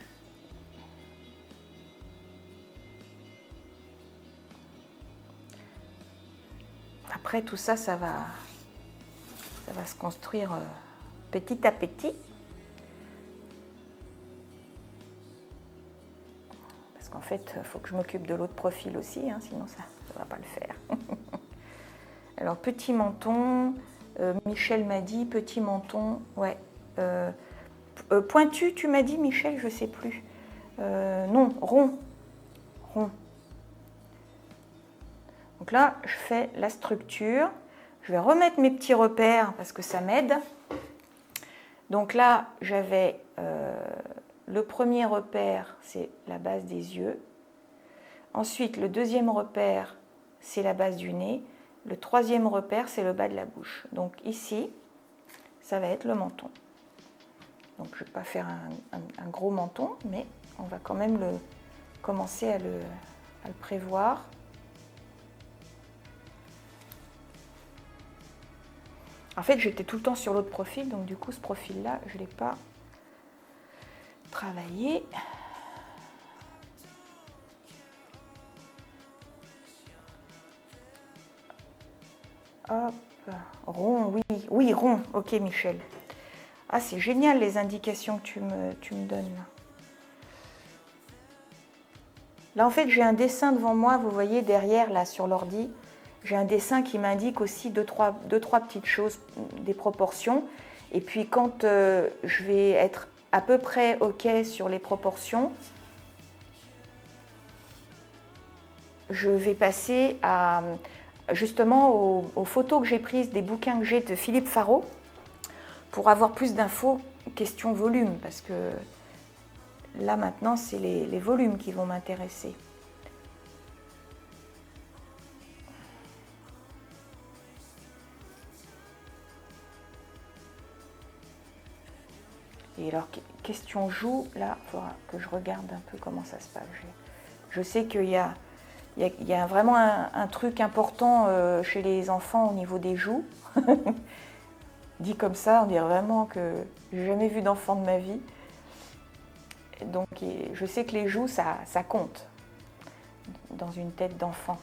Après, tout ça, ça va se construire petit à petit. Parce qu'en fait, il faut que je m'occupe de l'autre profil aussi, hein, sinon ça ne va pas le faire. Alors, petit menton, Michel m'a dit, petit menton, ouais. Pointu, tu m'as dit, Michel, je ne sais plus. Non, rond. Rond. Donc là, je fais la structure. Je vais remettre mes petits repères parce que ça m'aide. Donc là, j'avais le premier repère, c'est la base des yeux. Ensuite, le deuxième repère, c'est la base du nez. Le troisième repère, c'est le bas de la bouche. Donc ici, ça va être le menton. Donc je ne vais pas faire un gros menton, mais on va quand même commencer à le prévoir. En fait, j'étais tout le temps sur l'autre profil, donc du coup, ce profil-là, je ne l'ai pas travaillé. Hop, rond, oui, oui, rond, ok Michel. Ah, c'est génial les indications que tu me donnes. Là, en fait, j'ai un dessin devant moi, vous voyez, derrière, là, sur l'ordi. J'ai un dessin qui m'indique aussi deux, trois petites choses, des proportions. Et puis, quand je vais être à peu près ok sur les proportions, je vais passer à, justement aux photos que j'ai prises des bouquins que j'ai de Philippe Faro pour avoir plus d'infos question volume, parce que là maintenant c'est les volumes qui vont m'intéresser. Et alors question joue, là il faudra que je regarde un peu comment ça se passe. Je sais qu'il y a vraiment un truc important chez les enfants au niveau des joues. Dit comme ça, on dirait vraiment que j'ai jamais vu d'enfant de ma vie. Donc je sais que les joues, ça compte dans une tête d'enfant.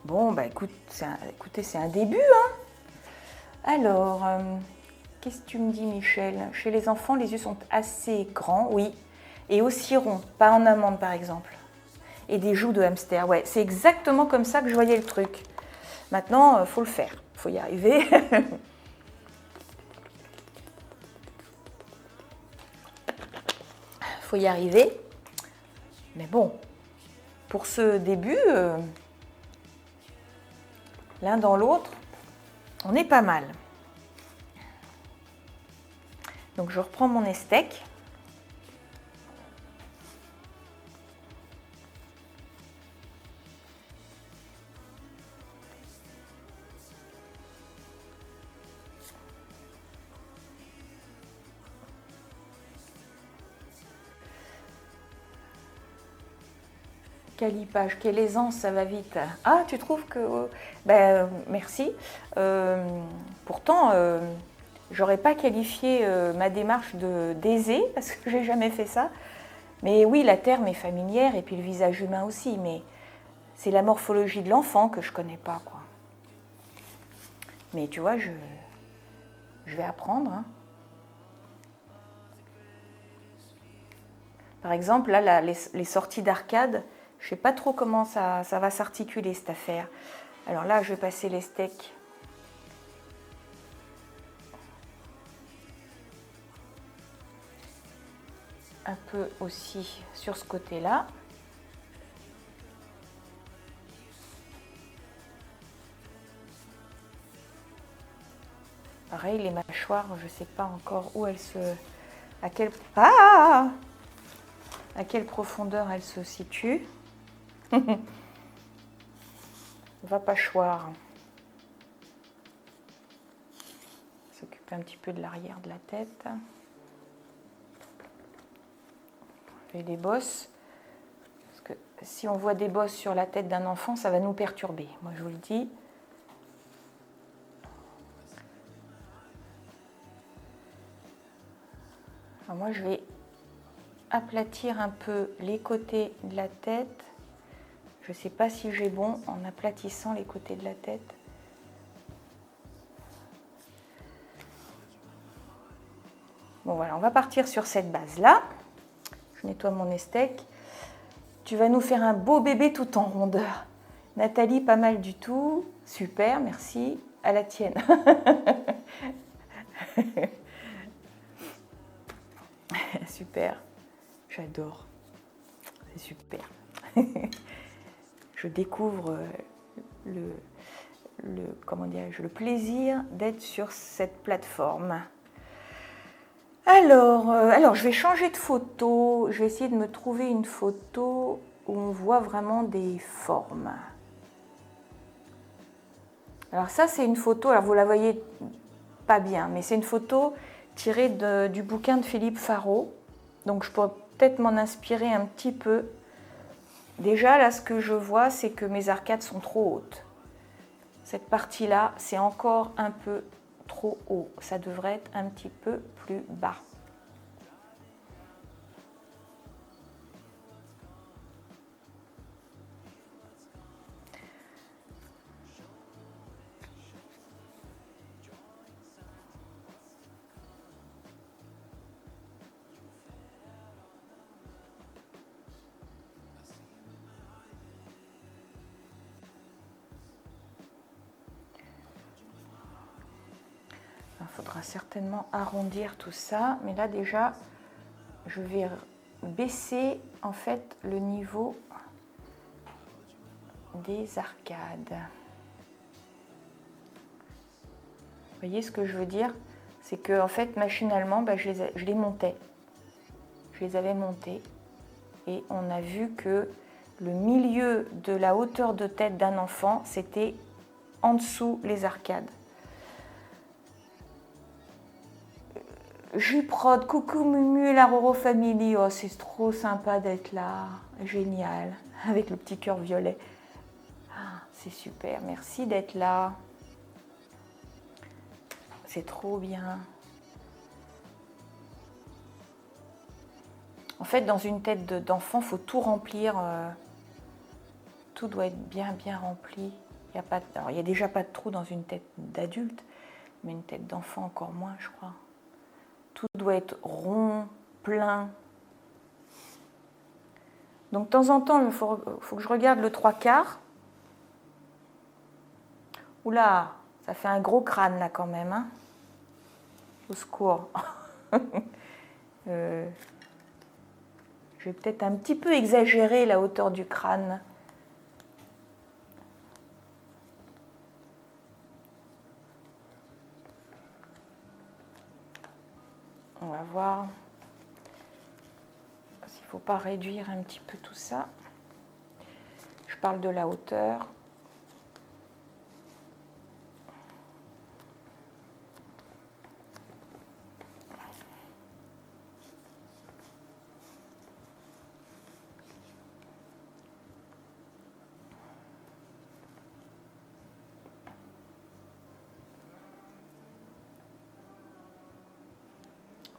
Bon, bah écoutez, c'est un début. Hein. Alors, qu'est-ce que tu me dis, Michel? Chez les enfants, les yeux sont assez grands, oui, et aussi ronds, pas en amande par exemple. Et des joues de hamster, ouais, c'est exactement comme ça que je voyais le truc. Maintenant, il faut le faire, il faut y arriver. Faut y arriver. Mais bon, pour ce début, l'un dans l'autre, on est pas mal. Donc je reprends mon estèque. Calipage, quelle aisance, ça va vite. Ah, tu trouves que... merci. Pourtant, j'aurais pas qualifié ma démarche d'aisée, parce que j'ai jamais fait ça. Mais oui, la terre m'est familière, et puis le visage humain aussi, mais c'est la morphologie de l'enfant que je connais pas, quoi. Mais tu vois, je vais apprendre. Hein. Par exemple, là, les sorties d'arcade, je ne sais pas trop comment ça va s'articuler, cette affaire. Alors là, je vais passer les steaks. Un peu aussi sur ce côté-là. Pareil, les mâchoires, je ne sais pas encore où elles se... à quelle profondeur elles se situent. Va pas choir. S'occupe m'occupe un petit peu de l'arrière de la tête. Je fais des bosses. Parce que si on voit des bosses sur la tête d'un enfant, ça va nous perturber. Moi, je vous le dis. Alors moi, je vais aplatir un peu les côtés de la tête. Je ne sais pas si j'ai bon en aplatissant les côtés de la tête. Bon voilà, on va partir sur cette base-là. Je nettoie mon steak. Tu vas nous faire un beau bébé tout en rondeur. Nathalie, pas mal du tout. Super, merci. À la tienne. Super. J'adore. C'est super. Je découvre comment dirais-je, le plaisir d'être sur cette plateforme. Alors, je vais changer de photo. Je vais essayer de me trouver une photo où on voit vraiment des formes. Alors ça, c'est une photo, alors vous la voyez pas bien, mais c'est une photo tirée du bouquin de Philippe Faro. Donc je pourrais peut-être m'en inspirer un petit peu. Déjà, là, ce que je vois, c'est que mes arcades sont trop hautes. Cette partie-là, c'est encore un peu trop haut. Ça devrait être un petit peu plus bas. Il faudra certainement arrondir tout ça, mais là déjà, je vais baisser en fait le niveau des arcades. Vous voyez ce que je veux dire? C'est que en fait, machinalement, je les montais. Je les avais montés et on a vu que le milieu de la hauteur de tête d'un enfant, c'était en dessous les arcades. Juprod, coucou Mumu et la Roro Family, oh c'est trop sympa d'être là, génial, avec le petit cœur violet. Ah, c'est super, merci d'être là. C'est trop bien. En fait, dans une tête d'enfant, il faut tout remplir. Tout doit être bien rempli. Il n'y a déjà pas de trou dans une tête d'adulte, mais une tête d'enfant encore moins, je crois. Tout doit être rond, plein. Donc de temps en temps, il faut que je regarde le 3/4. Oula, ça fait un gros crâne là quand même. Hein. Au secours. Je vais peut-être un petit peu exagérer la hauteur du crâne. On va voir s'il ne faut pas réduire un petit peu tout ça. Je parle de la hauteur.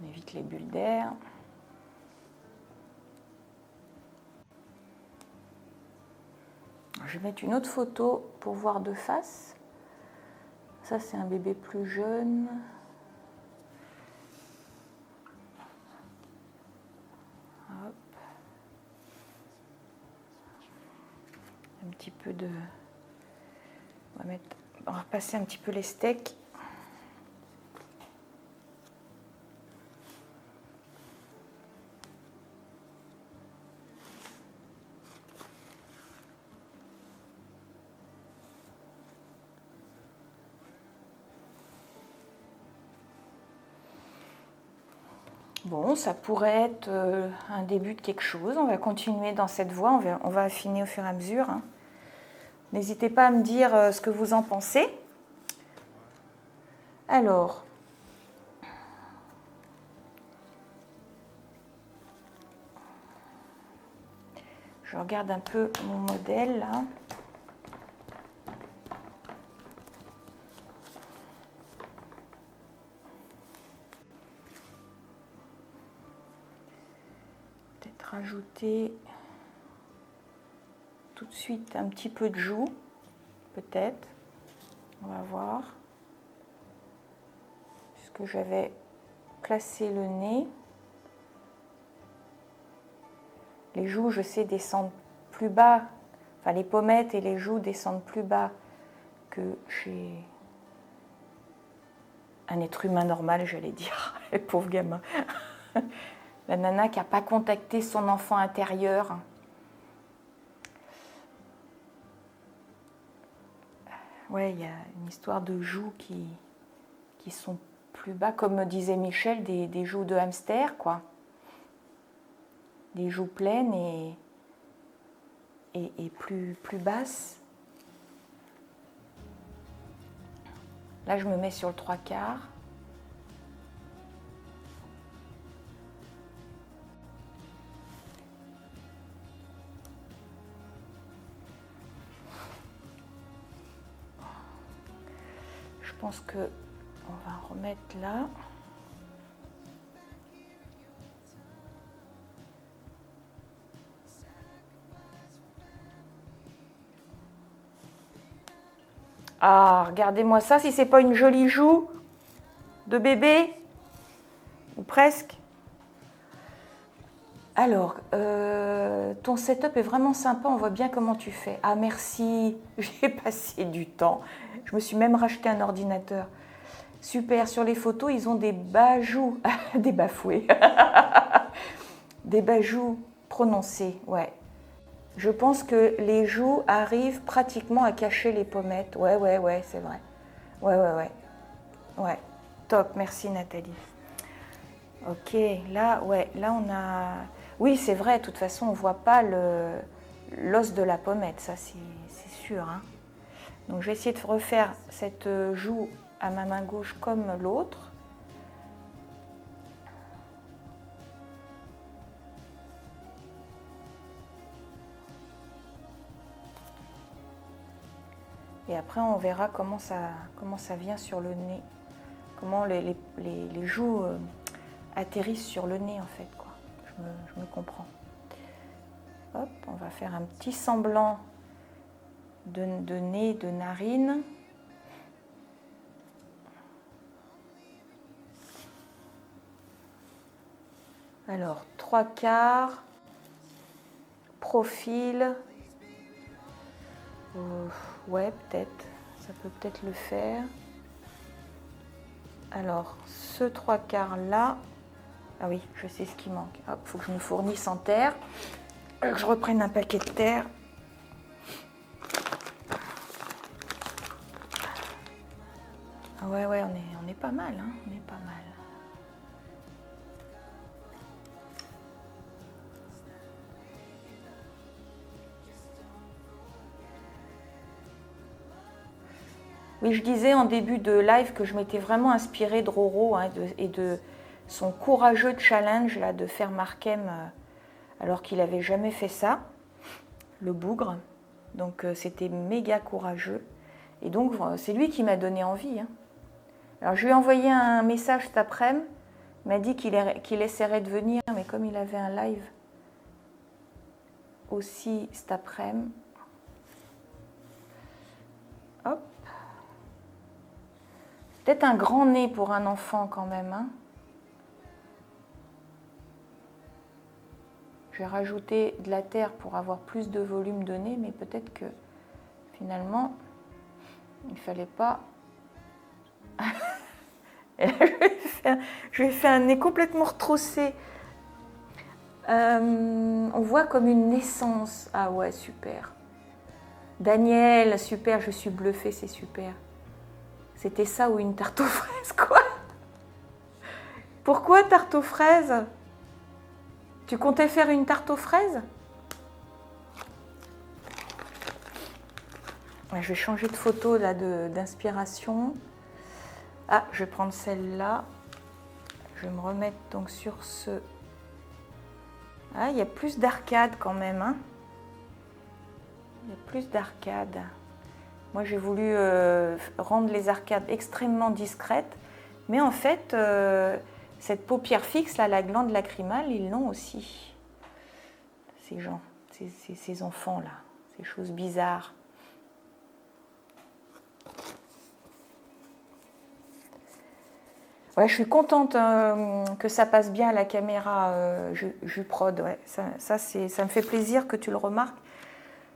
On évite les bulles d'air. Je vais mettre une autre photo pour voir de face. Ça, c'est un bébé plus jeune. Hop. Un petit peu de... On va repasser un petit peu les steaks. Bon, ça pourrait être un début de quelque chose. On va continuer dans cette voie. On va affiner au fur et à mesure. Hein. N'hésitez pas à me dire ce que vous en pensez. Alors, Je regarde un peu mon modèle là. Peut-être rajouter tout de suite un petit peu de joue, peut-être. On va voir. Puisque j'avais placé le nez. Les joues, je sais, descendent plus bas. Enfin, les pommettes et les joues descendent plus bas que chez un être humain normal, j'allais dire. Le pauvre gamin. La nana qui n'a pas contacté son enfant intérieur. Ouais, il y a une histoire de joues qui sont plus bas, comme disait Michel, des joues de hamster, quoi. Des joues pleines et plus basses. Là, je me mets sur le 3/4. Je pense que on va remettre là. Ah, regardez-moi ça, si c'est pas une jolie joue de bébé, ou presque. Alors, ton setup est vraiment sympa, on voit bien comment tu fais. Ah, merci, j'ai passé du temps. Je me suis même racheté un ordinateur. Super, sur les photos, ils ont des bajous, des bafoués, des bajous prononcés, ouais. Je pense que les joues arrivent pratiquement à cacher les pommettes. Ouais, c'est vrai. Ouais, top, merci Nathalie. Ok, là, là on a... Oui, c'est vrai, de toute façon, on ne voit pas l'os de la pommette, ça c'est sûr. Hein. Donc je vais essayer de refaire cette joue à ma main gauche comme l'autre. Et après, on verra comment ça vient sur le nez. Comment les joues atterrissent sur le nez, en fait. Quoi. Je me comprends. Hop, on va faire un petit semblant de nez, de narine. Alors, 3/4, profil. Ouais, peut-être. Ça peut peut-être le faire. Alors, ce 3/4 là. Ah oui, je sais ce qui manque. Hop, faut que je me fournisse en terre. Que je reprenne un paquet de terre. Ah ouais, on est pas mal, hein. On est pas mal. Oui, je disais en début de live que je m'étais vraiment inspirée de Roro hein, et de son courageux challenge là, de faire Markham alors qu'il n'avait jamais fait ça, le bougre. Donc c'était méga courageux. Et donc c'est lui qui m'a donné envie. Hein. Alors je lui ai envoyé un message cet après-midi. Il m'a dit qu'il essaierait de venir, mais comme il avait un live aussi cet après-midi. Hop. Peut-être un grand nez pour un enfant quand même. Hein. J'ai rajouté de la terre pour avoir plus de volume de nez, mais peut-être que finalement, il ne fallait pas... Et là, je vais faire un nez complètement retroussé. On voit comme une naissance. Ah ouais, super. Daniel, super, je suis bluffée, c'est super. C'était ça ou une tarte aux fraises, quoi. Pourquoi tarte aux fraises? Tu comptais faire une tarte aux fraises? Je vais changer de photo là d'inspiration. Ah, je vais prendre celle-là. Je vais me remettre donc sur ce... Ah, il y a plus d'arcade quand même. Hein. Il y a plus d'arcades. Moi, j'ai voulu rendre les arcades extrêmement discrètes, mais en fait, cette paupière fixe, là, la glande lacrymale, ils l'ont aussi. Ces gens, ces enfants-là, ces choses bizarres. Ouais, je suis contente que ça passe bien à la caméra Juprod. Ouais. Ça me fait plaisir que tu le remarques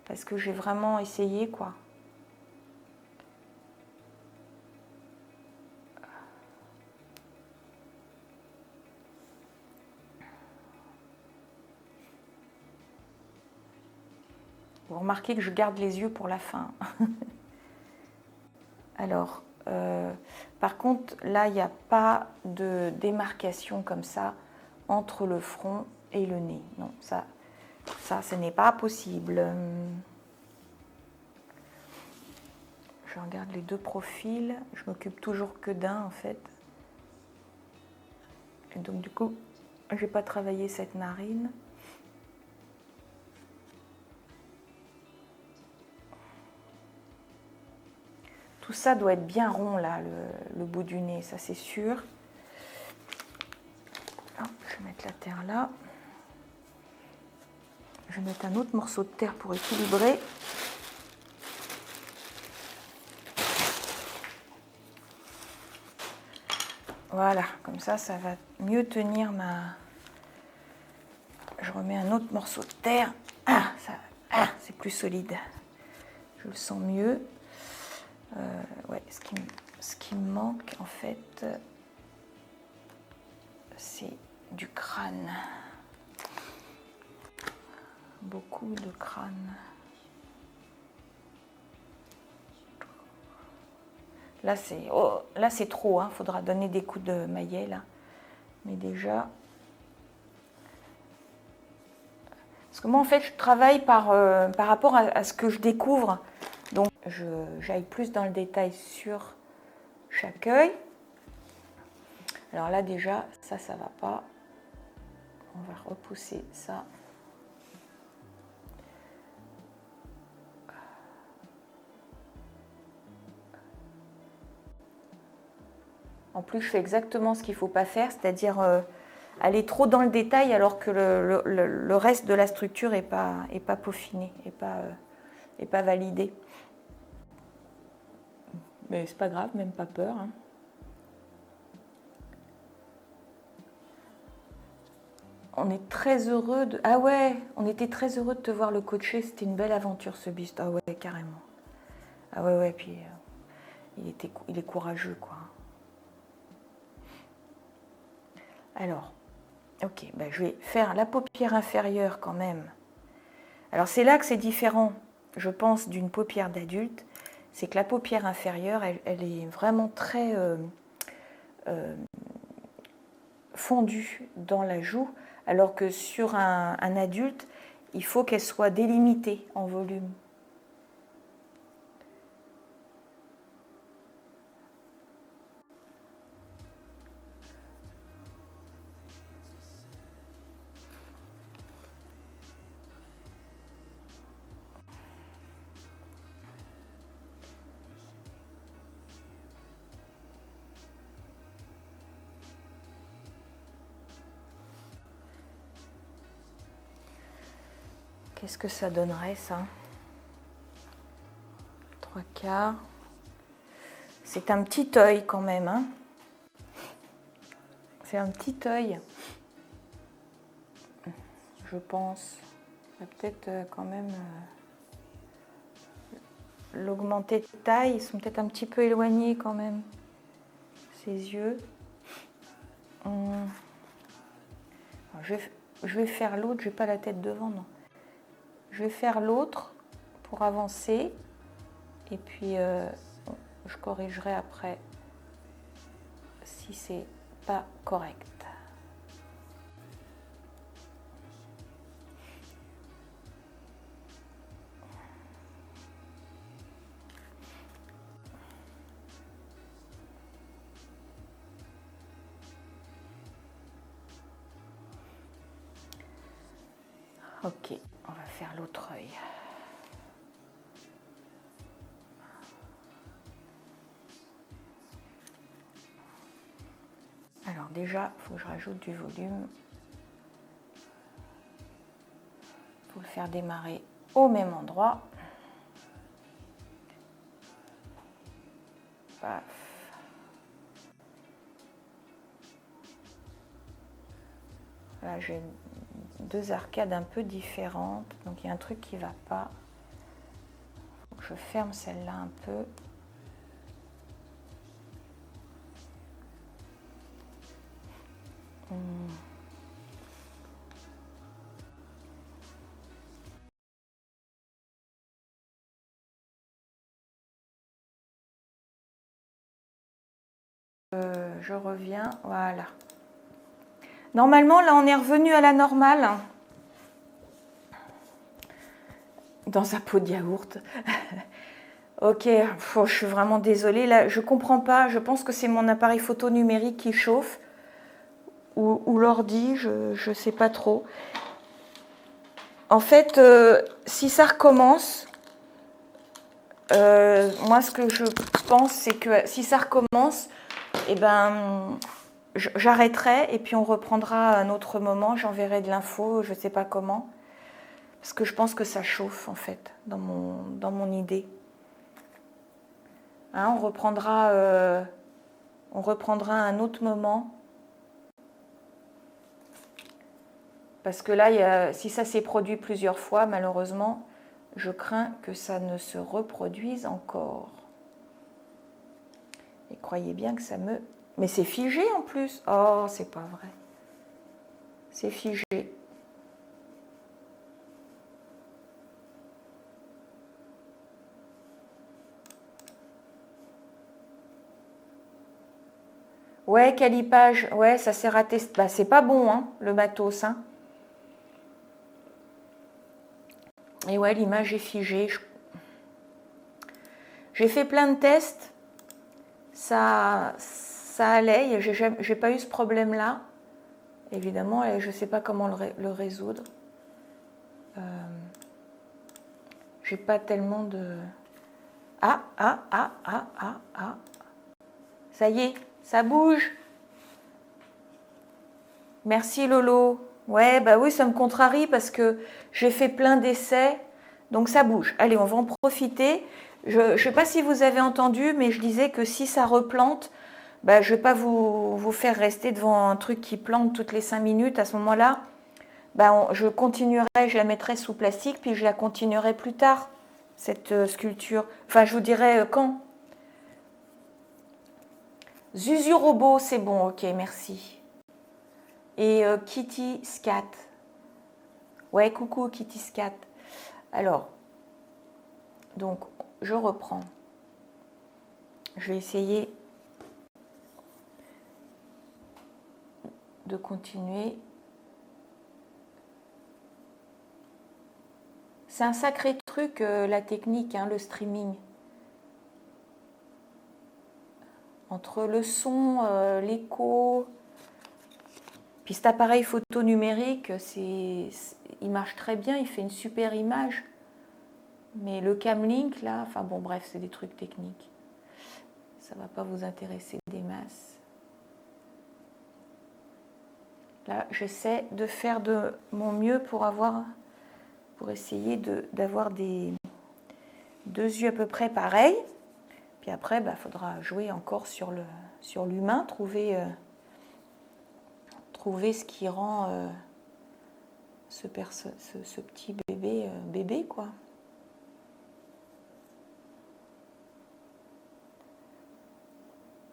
parce que j'ai vraiment essayé, quoi. Vous remarquez que je garde les yeux pour la fin. Alors, par contre, là, il n'y a pas de démarcation comme ça entre le front et le nez. Non, ça ce n'est pas possible. Je regarde les deux profils. Je m'occupe toujours que d'un, en fait. Et donc, du coup, je n'ai pas travaillé cette narine. Tout ça doit être bien rond, là, le bout du nez, ça c'est sûr. Hop, je vais mettre la terre là. Je vais mettre un autre morceau de terre pour équilibrer. Voilà, comme ça va mieux tenir ma... Je remets un autre morceau de terre. C'est plus solide. Je le sens mieux. Ouais, ce qui me manque, en fait, c'est du crâne. Beaucoup de crâne. Là, c'est trop. Il faudra donner des coups de maillet, là. Mais déjà... Parce que moi, en fait, je travaille par rapport à ce que je découvre. Donc, j'aille plus dans le détail sur chaque œil. Alors là, déjà, ça va pas. On va repousser ça. En plus, je fais exactement ce qu'il ne faut pas faire, c'est-à-dire aller trop dans le détail alors que le reste de la structure n'est pas peaufiné, n'est pas validé. Mais c'est pas grave, même pas peur. Hein. On est très heureux de... Ah ouais, on était très heureux de te voir le coacher. C'était une belle aventure, ce buste. Ah ouais, carrément. Ah ouais, puis il est courageux, quoi. Alors, ok, je vais faire la paupière inférieure quand même. Alors c'est là que c'est différent, je pense, d'une paupière d'adulte. C'est que la paupière inférieure, elle est vraiment très fondue dans la joue, alors que sur un adulte, il faut qu'elle soit délimitée en volume. Qu'est-ce que ça donnerait, ça? 3/4. C'est un petit œil quand même. Hein. C'est un petit œil. Je pense. Il va peut-être quand même l'augmenter de taille. Ils sont peut-être un petit peu éloignés quand même. Ses yeux. Je vais faire l'autre. Je n'ai pas la tête devant, non. Je vais faire l'autre pour avancer. Et puis, je corrigerai après si c'est pas correct. Ok, on va faire l'autre œil. déjà, il faut que je rajoute du volume. Il faut le faire démarrer au même endroit. Paf. Là, j'ai deux arcades un peu différentes, donc il y a un truc qui ne va pas. Faut que je ferme celle-là un peu. Je reviens, voilà. Normalement, là, on est revenu à la normale. Dans un pot de yaourt. Ok, je suis vraiment désolée. Là, je comprends pas. Je pense que c'est mon appareil photo numérique qui chauffe. Ou l'ordi, je sais pas trop. En fait, si ça recommence, moi, ce que je pense, c'est que si ça recommence, eh ben, j'arrêterai et puis on reprendra à un autre moment. J'enverrai de l'info, je ne sais pas comment. Parce que je pense que ça chauffe, en fait, dans mon idée. Hein, on reprendra à un autre moment. Parce que là, si ça s'est produit plusieurs fois, malheureusement, je crains que ça ne se reproduise encore. Et croyez bien que ça me... Mais c'est figé en plus. Oh, c'est pas vrai. C'est figé. Ouais, calipage. Ouais, ça sert à tester. Bah, c'est pas bon, hein, le matos. Hein. Et ouais, l'image est figée. J'ai fait plein de tests. Ça allait. J'ai pas eu ce problème-là. Évidemment, je ne sais pas comment le résoudre. J'ai pas tellement de... Ah. Ça y est, ça bouge. Merci Lolo. Ouais, bah oui, ça me contrarie parce que j'ai fait plein d'essais. Donc ça bouge. Allez, on va en profiter. Je ne sais pas si vous avez entendu, mais je disais que si ça replante, bah, je ne vais pas vous faire rester devant un truc qui plante toutes les 5 minutes. À ce moment-là, bah, je continuerai, je la mettrai sous plastique, puis je la continuerai plus tard, cette sculpture. Enfin, je vous dirai quand. Zuzu Robot, c'est bon, ok, merci. Et Kitty Scat. Ouais, coucou Kitty Scat. Alors, donc, je reprends. Je vais essayer de continuer. C'est un sacré truc, la technique, hein, le streaming. Entre le son, l'écho, puis cet appareil photo numérique, il marche très bien, il fait une super image. Mais le Camlink, là, enfin bon, bref, c'est des trucs techniques. Ça ne va pas vous intéresser des masses. Là, j'essaie de faire de mon mieux pour essayer d'avoir deux yeux à peu près pareils. Puis après, il faudra jouer encore sur l'humain, trouver ce qui rend ce petit bébé, quoi.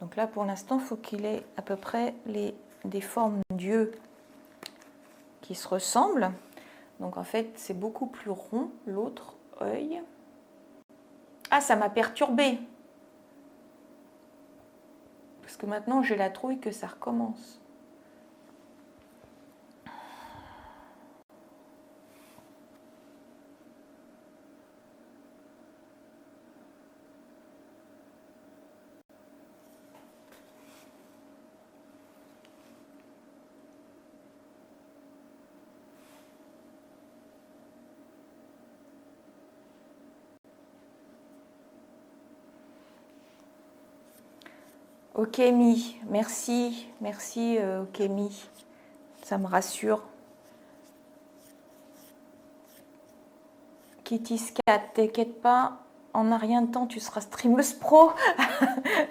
Donc là, pour l'instant, il faut qu'il ait à peu près des formes d'yeux qui se ressemblent. Donc en fait, c'est beaucoup plus rond, l'autre œil. Ah, ça m'a perturbée. Parce que maintenant, j'ai la trouille que ça recommence. Okemi, merci, merci Okemi, ça me rassure. Kitty Scat, t'inquiète pas, en un rien de temps tu seras streameuse pro.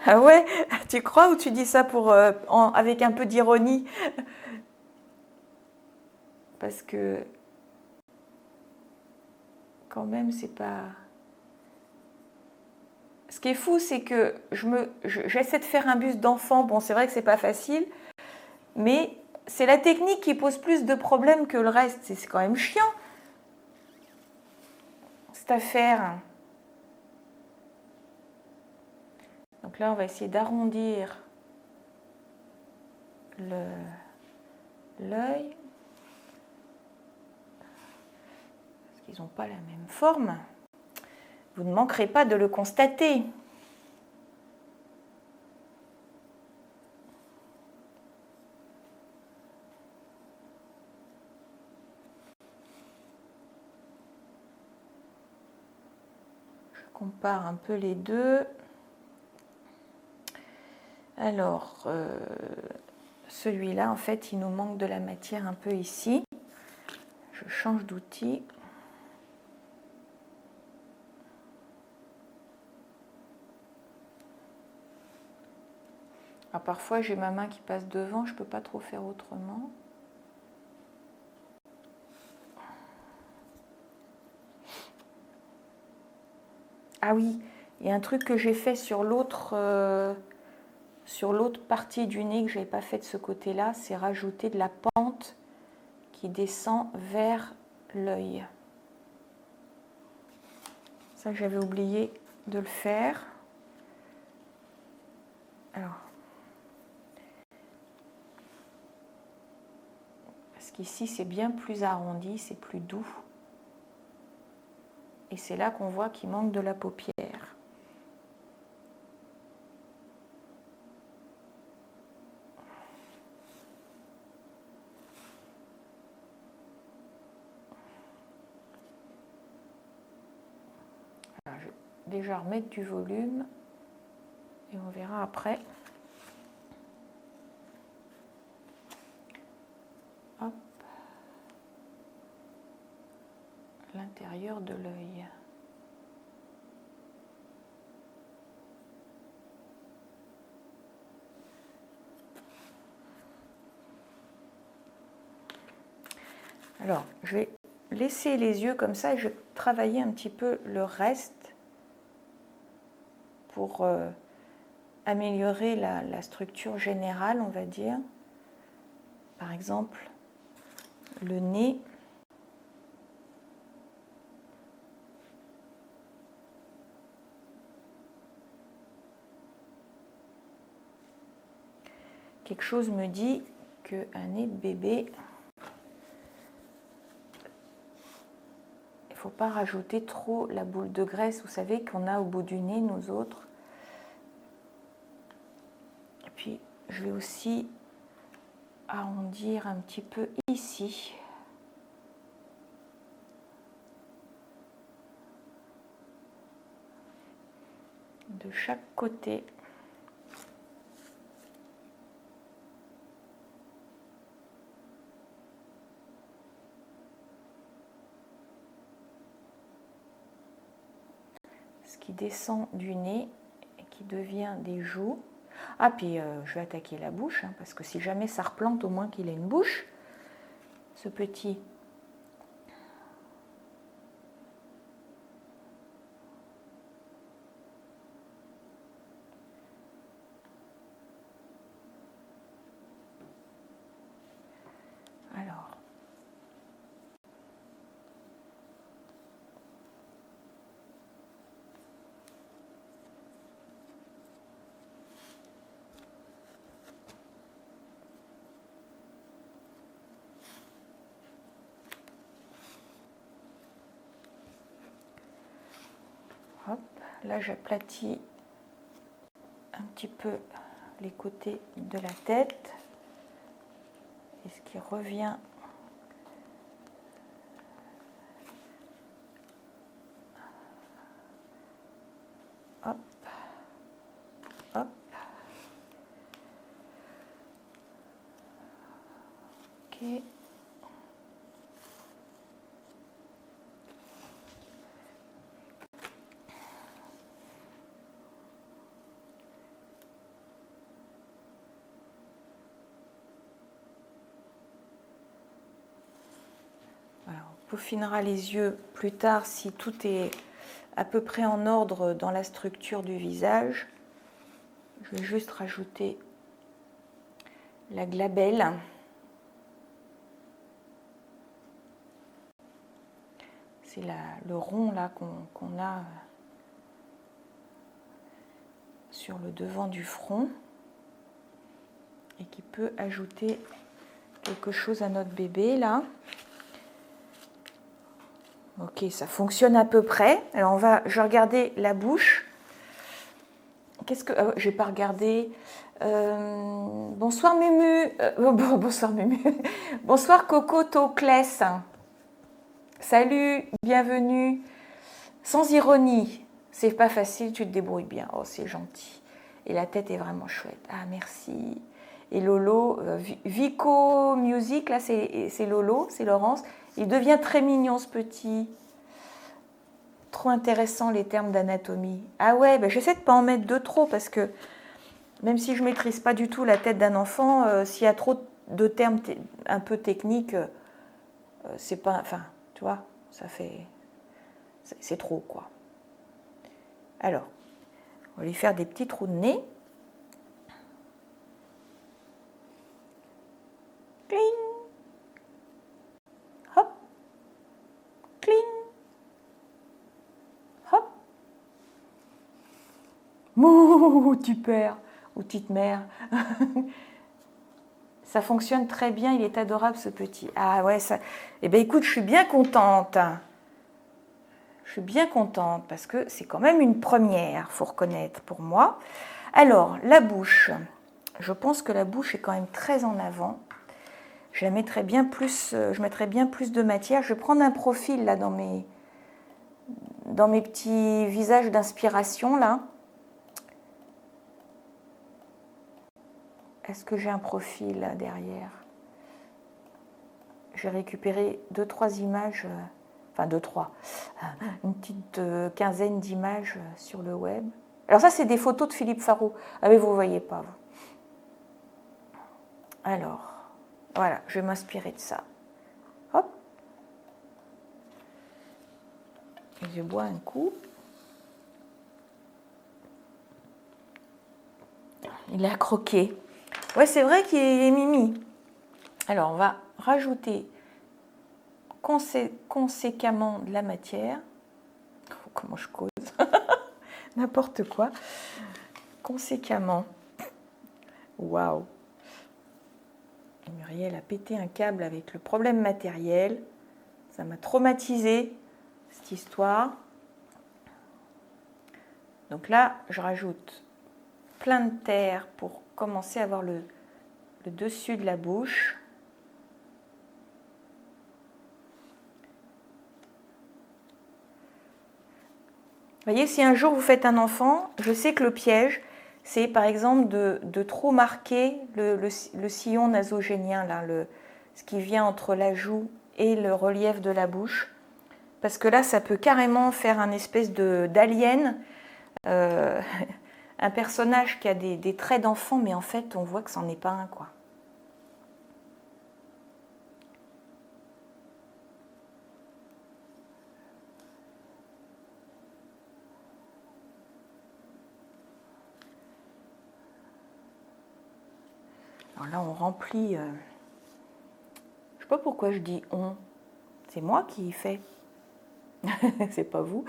Ah ouais, tu crois ou tu dis ça pour avec un peu d'ironie? Parce que quand même c'est pas... Ce qui est fou, c'est que j'essaie de faire un buste d'enfant. Bon, c'est vrai que c'est pas facile, mais c'est la technique qui pose plus de problèmes que le reste. C'est quand même chiant, cette affaire. Donc là, on va essayer d'arrondir l'œil. Parce qu'ils n'ont pas la même forme. Vous ne manquerez pas de le constater. Je compare un peu les deux. Alors, celui-là, en fait, il nous manque de la matière un peu ici. Je change d'outil. Alors, parfois, j'ai ma main qui passe devant, je ne peux pas trop faire autrement. Ah oui, il y a un truc que j'ai fait sur l'autre partie du nez que je n'avais pas fait de ce côté-là, c'est rajouter de la pente qui descend vers l'œil. Ça, j'avais oublié de le faire. Alors, parce qu'ici, c'est bien plus arrondi, c'est plus doux. Et c'est là qu'on voit qu'il manque de la paupière. Alors, je vais déjà remettre du volume et on verra après. Hop. L'intérieur de l'œil. Alors, je vais laisser les yeux comme ça et je vais travailler un petit peu le reste pour améliorer la structure générale, on va dire. Par exemple, le nez. Quelque chose me dit qu'un nez de bébé, il ne faut pas rajouter trop la boule de graisse, vous savez, qu'on a au bout du nez, nous autres. Et puis, je vais aussi arrondir un petit peu ici. De chaque côté. Ce qui descend du nez et qui devient des joues. Ah, puis je vais attaquer la bouche, hein, parce que si jamais ça replante, au moins qu'il ait une bouche, ce petit. Alors. Hop, là j'aplatis un petit peu les côtés de la tête. Et ce qui revient hop, hop, Ok. Voilà, on peaufinera les yeux plus tard si tout est à peu près en ordre dans la structure du visage. Je vais juste rajouter la glabelle. C'est le rond là qu'on a sur le devant du front et qui peut ajouter quelque chose à notre bébé là. Ok, ça fonctionne à peu près. Alors je vais regarder la bouche. Qu'est-ce que je vais pas regarder. Bonsoir Mumu. Bonsoir Mumu. Bonsoir Coco Toclès. Salut, bienvenue. Sans ironie, c'est pas facile, tu te débrouilles bien. Oh, c'est gentil. Et la tête est vraiment chouette. Ah, merci. Et Lolo, Vico Music, là c'est Lolo, c'est Laurence. Il devient très mignon ce petit. Trop intéressant les termes d'anatomie. Ah ouais, ben j'essaie de ne pas en mettre de trop parce que même si je ne maîtrise pas du tout la tête d'un enfant, s'il y a trop de termes un peu techniques, c'est pas. Enfin, tu vois, ça fait. C'est trop quoi. Alors, on va lui faire des petits trous de nez. Cling. Hop. Cling. Hop. Mouh, tu perds. Ou petite mère. Ça fonctionne très bien, il est adorable ce petit. Ah ouais, ça. Eh bien écoute, je suis bien contente. Je suis bien contente parce que c'est quand même une première, faut reconnaître pour moi. Alors, la bouche. Je pense que la bouche est quand même très en avant. Je mettrais bien plus de matière. Je vais prendre un profil là dans mes petits visages d'inspiration là. Est-ce que j'ai un profil là derrière? J'ai récupéré 2-3 images, enfin 2-3, une petite quinzaine d'images sur le web. Alors ça, c'est des photos de Philippe Farou. Ah mais vous ne voyez pas, vous. Alors, voilà, je vais m'inspirer de ça. Hop. Et je bois un coup. Il a croqué. Ouais, c'est vrai qu'il est mimi. Alors, on va rajouter conséquemment de la matière. Oh, comment je cause? N'importe quoi. Conséquemment. Waouh. Muriel a pété un câble avec le problème matériel. Ça m'a traumatisée, cette histoire. Donc là, je rajoute plein de terre pour commencer à avoir le dessus de la bouche. Vous voyez, si un jour vous faites un enfant, je sais que le piège, c'est par exemple de trop marquer le sillon nasogénien, là, ce qui vient entre la joue et le relief de la bouche. Parce que là, ça peut carrément faire un espèce d'alien, un personnage qui a des traits d'enfant, mais en fait, on voit que c'en est pas un, quoi. Alors là, on remplit. Je ne sais pas pourquoi je dis on. C'est moi qui y fais. C'est pas vous.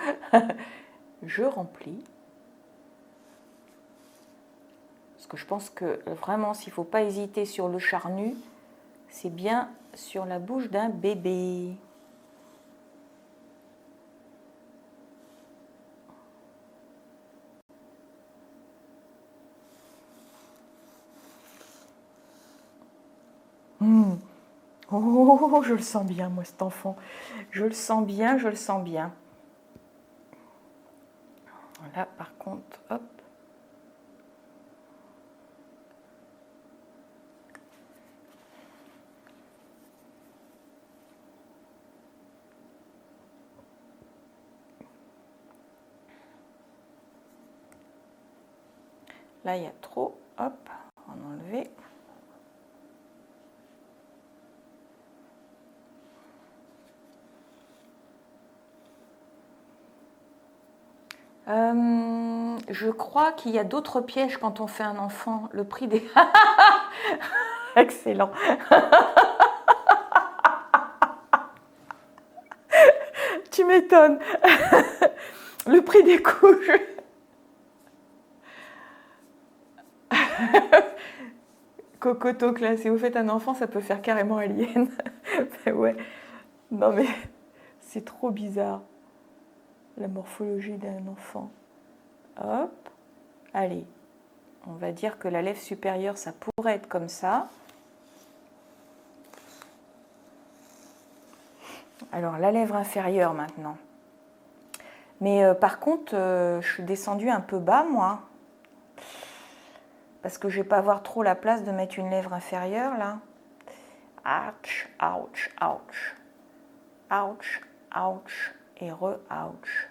Je remplis. Parce que je pense que vraiment, s'il ne faut pas hésiter sur le charnu, c'est bien sur la bouche d'un bébé. Oh, je le sens bien, moi, cet enfant. Je le sens bien, je le sens bien. Là, par contre, hop. Là, il y a trop. Hop, on va enlever. Je crois qu'il y a d'autres pièges quand on fait un enfant. Le prix des... Excellent. Tu m'étonnes. Le prix des couches. Cocoto classe. Si vous faites un enfant, ça peut faire carrément alien. Ouais. Non mais c'est trop bizarre. La morphologie d'un enfant. Hop. Allez. On va dire que la lèvre supérieure, ça pourrait être comme ça. Alors, la lèvre inférieure maintenant. Mais par contre, je suis descendue un peu bas, moi. Parce que je ne vais pas avoir trop la place de mettre une lèvre inférieure, là. Ouch, ouch, ouch. Ouch, ouch et re-ouch.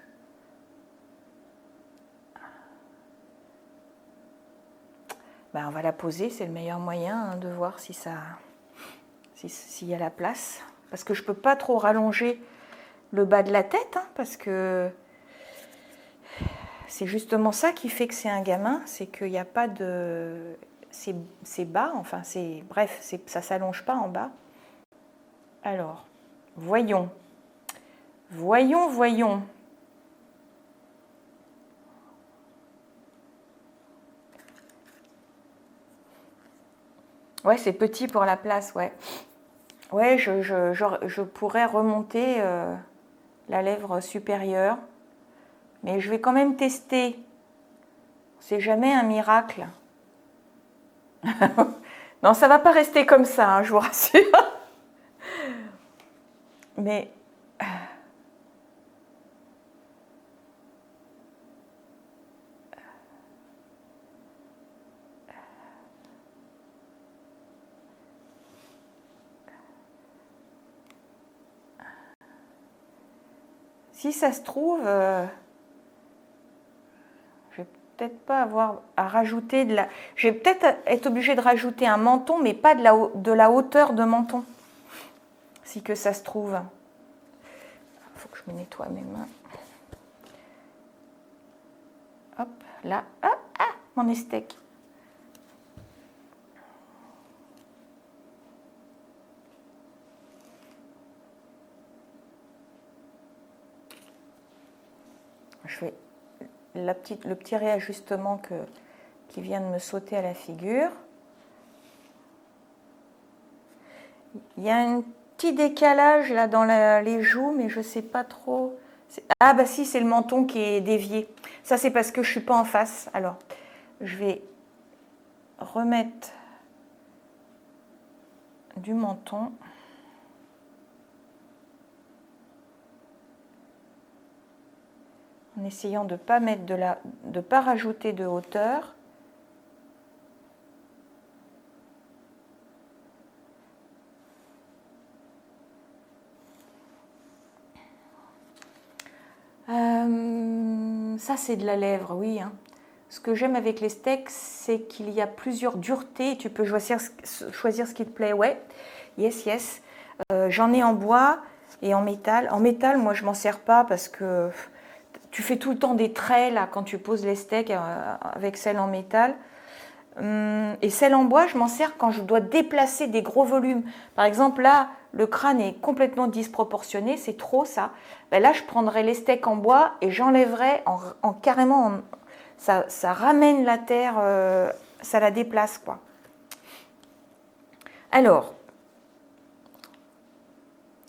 Ben, on va la poser, c'est le meilleur moyen hein, de voir si ça, s'il y a la place. Parce que je ne peux pas trop rallonger le bas de la tête, hein, parce que c'est justement ça qui fait que c'est un gamin, c'est qu'il n'y a pas de... C'est bas, enfin, c'est... Bref, ça ne s'allonge pas en bas. Alors, voyons. Voyons, voyons. Ouais, c'est petit pour la place, ouais. Ouais, je pourrais remonter la lèvre supérieure. Mais je vais quand même tester. C'est jamais un miracle. Non, ça ne va pas rester comme ça, hein, je vous rassure. Mais... si ça se trouve, je vais peut-être pas avoir à rajouter de la... Je vais peut-être être obligée de rajouter un menton, mais pas de la hauteur de menton. Si que ça se trouve. Il faut que je me nettoie mes mains. Hop, là. Ah, ah, mon estèque. Je fais le petit réajustement qui vient de me sauter à la figure. Il y a un petit décalage là dans les joues, mais je ne sais pas trop. Ah bah si, c'est le menton qui est dévié. Ça c'est parce que je ne suis pas en face. Alors, je vais remettre du menton. En essayant de ne pas rajouter de hauteur. Ça c'est de la lèvre, oui. Hein. Ce que j'aime avec les steaks, c'est qu'il y a plusieurs duretés. Tu peux choisir ce qui te plaît. Ouais, yes, yes. J'en ai en bois et en métal. En métal, moi je m'en sers pas parce que tu fais tout le temps des traits là quand tu poses les steaks avec celle en métal. Et celle en bois, je m'en sers quand je dois déplacer des gros volumes. Par exemple, là, le crâne est complètement disproportionné, c'est trop ça. Ben là, je prendrais les steaks en bois et j'enlèverais carrément... ça ramène la terre, ça la déplace, quoi. Alors,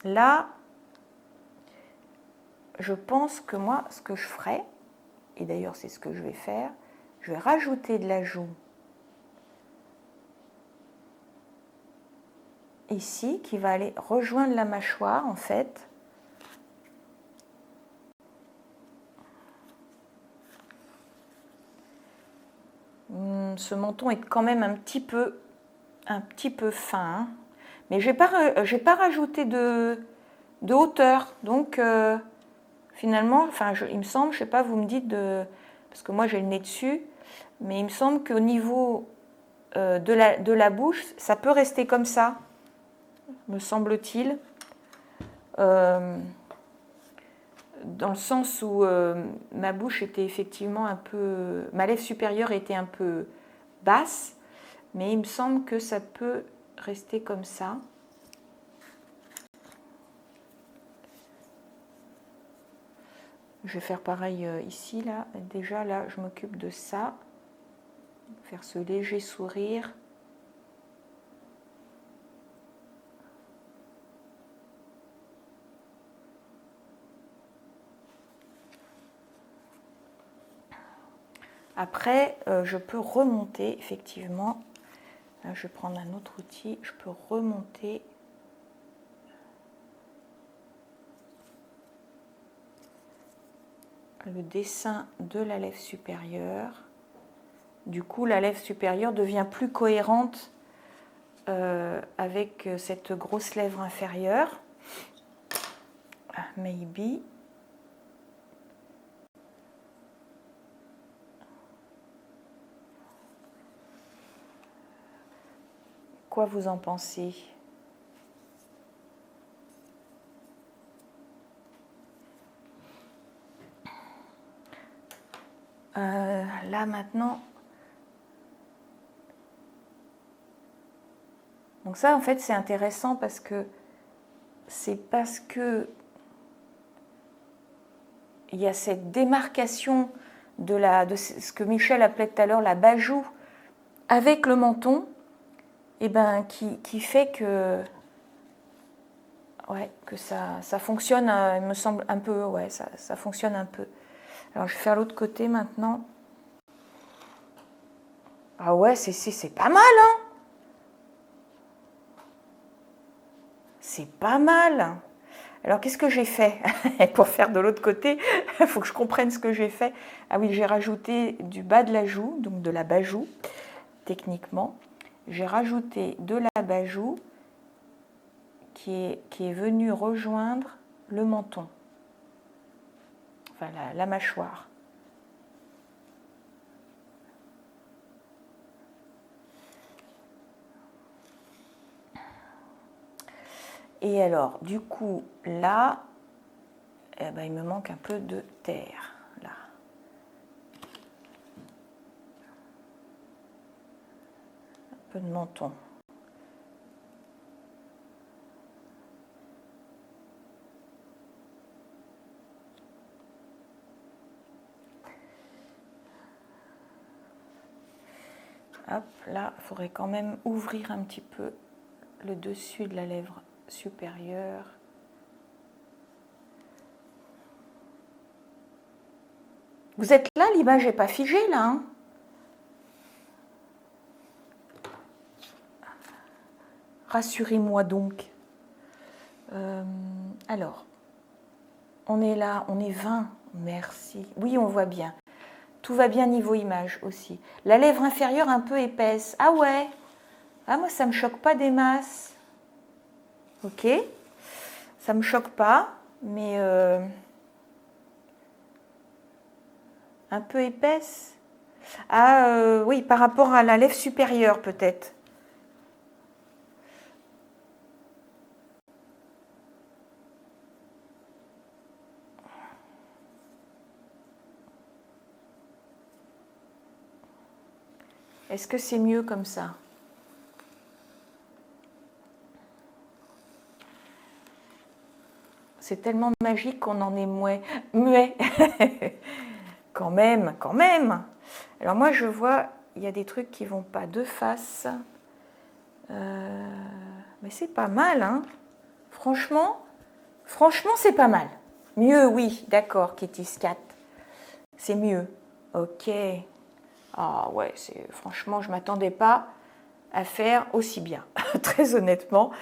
là, je pense que moi, ce que je ferais, et d'ailleurs c'est ce que je vais faire, je vais rajouter de la joue ici, qui va aller rejoindre la mâchoire en fait. Ce menton est quand même un petit peu fin, hein. Mais je n'ai pas rajouté de hauteur, donc finalement, enfin, il me semble, je sais pas, vous me dites parce que moi j'ai le nez dessus, mais il me semble qu'au niveau de la bouche, ça peut rester comme ça, me semble-t-il. Dans le sens où ma bouche était effectivement un peu... Ma lèvre supérieure était un peu basse, mais il me semble que ça peut rester comme ça. Je vais faire pareil ici, là. Déjà, là, je m'occupe de ça. Faire ce léger sourire. Après, je peux remonter, effectivement. Là, je vais prendre un autre outil. Je peux remonter le dessin de la lèvre supérieure. Du coup, la lèvre supérieure devient plus cohérente avec cette grosse lèvre inférieure. Maybe. Quoi vous en pensez ? Là maintenant, donc ça en fait c'est intéressant parce que il y a cette démarcation de ce que Michel appelait tout à l'heure la bajoue avec le menton, et ben qui fait que ouais, que ça fonctionne, il me semble un peu, ouais, ça fonctionne un peu. Alors je vais faire l'autre côté maintenant. Ah ouais, c'est pas mal, hein. C'est pas mal. Alors qu'est-ce que j'ai fait pour faire de l'autre côté? Il faut que je comprenne ce que j'ai fait. Ah oui, j'ai rajouté du bas de la joue, donc de la bajoue, techniquement. J'ai rajouté de la bajoue qui est venue rejoindre le menton, enfin la mâchoire. Et alors, du coup, là, eh ben, il me manque un peu de terre, là. Un peu de menton. Hop, là, il faudrait quand même ouvrir un petit peu le dessus de la lèvre supérieure. Vous êtes là, l'image n'est pas figée, là, hein? Rassurez-moi donc. Alors, on est là, on est 20, merci. Oui, on voit bien. Tout va bien niveau image aussi. La lèvre inférieure un peu épaisse. Ah ouais. Ah moi ça me choque pas des masses. Ok. Ça me choque pas, mais un peu épaisse. Ah oui, par rapport à la lèvre supérieure peut-être. Est-ce que c'est mieux comme ça? C'est tellement magique qu'on en est muet. Quand même, quand même. Alors moi je vois, il y a des trucs qui vont pas de face. Mais c'est pas mal, hein. Franchement, c'est pas mal. Mieux, oui, d'accord, Kitty Scat. C'est mieux. Ok. Ah ouais, franchement, je ne m'attendais pas à faire aussi bien, très honnêtement.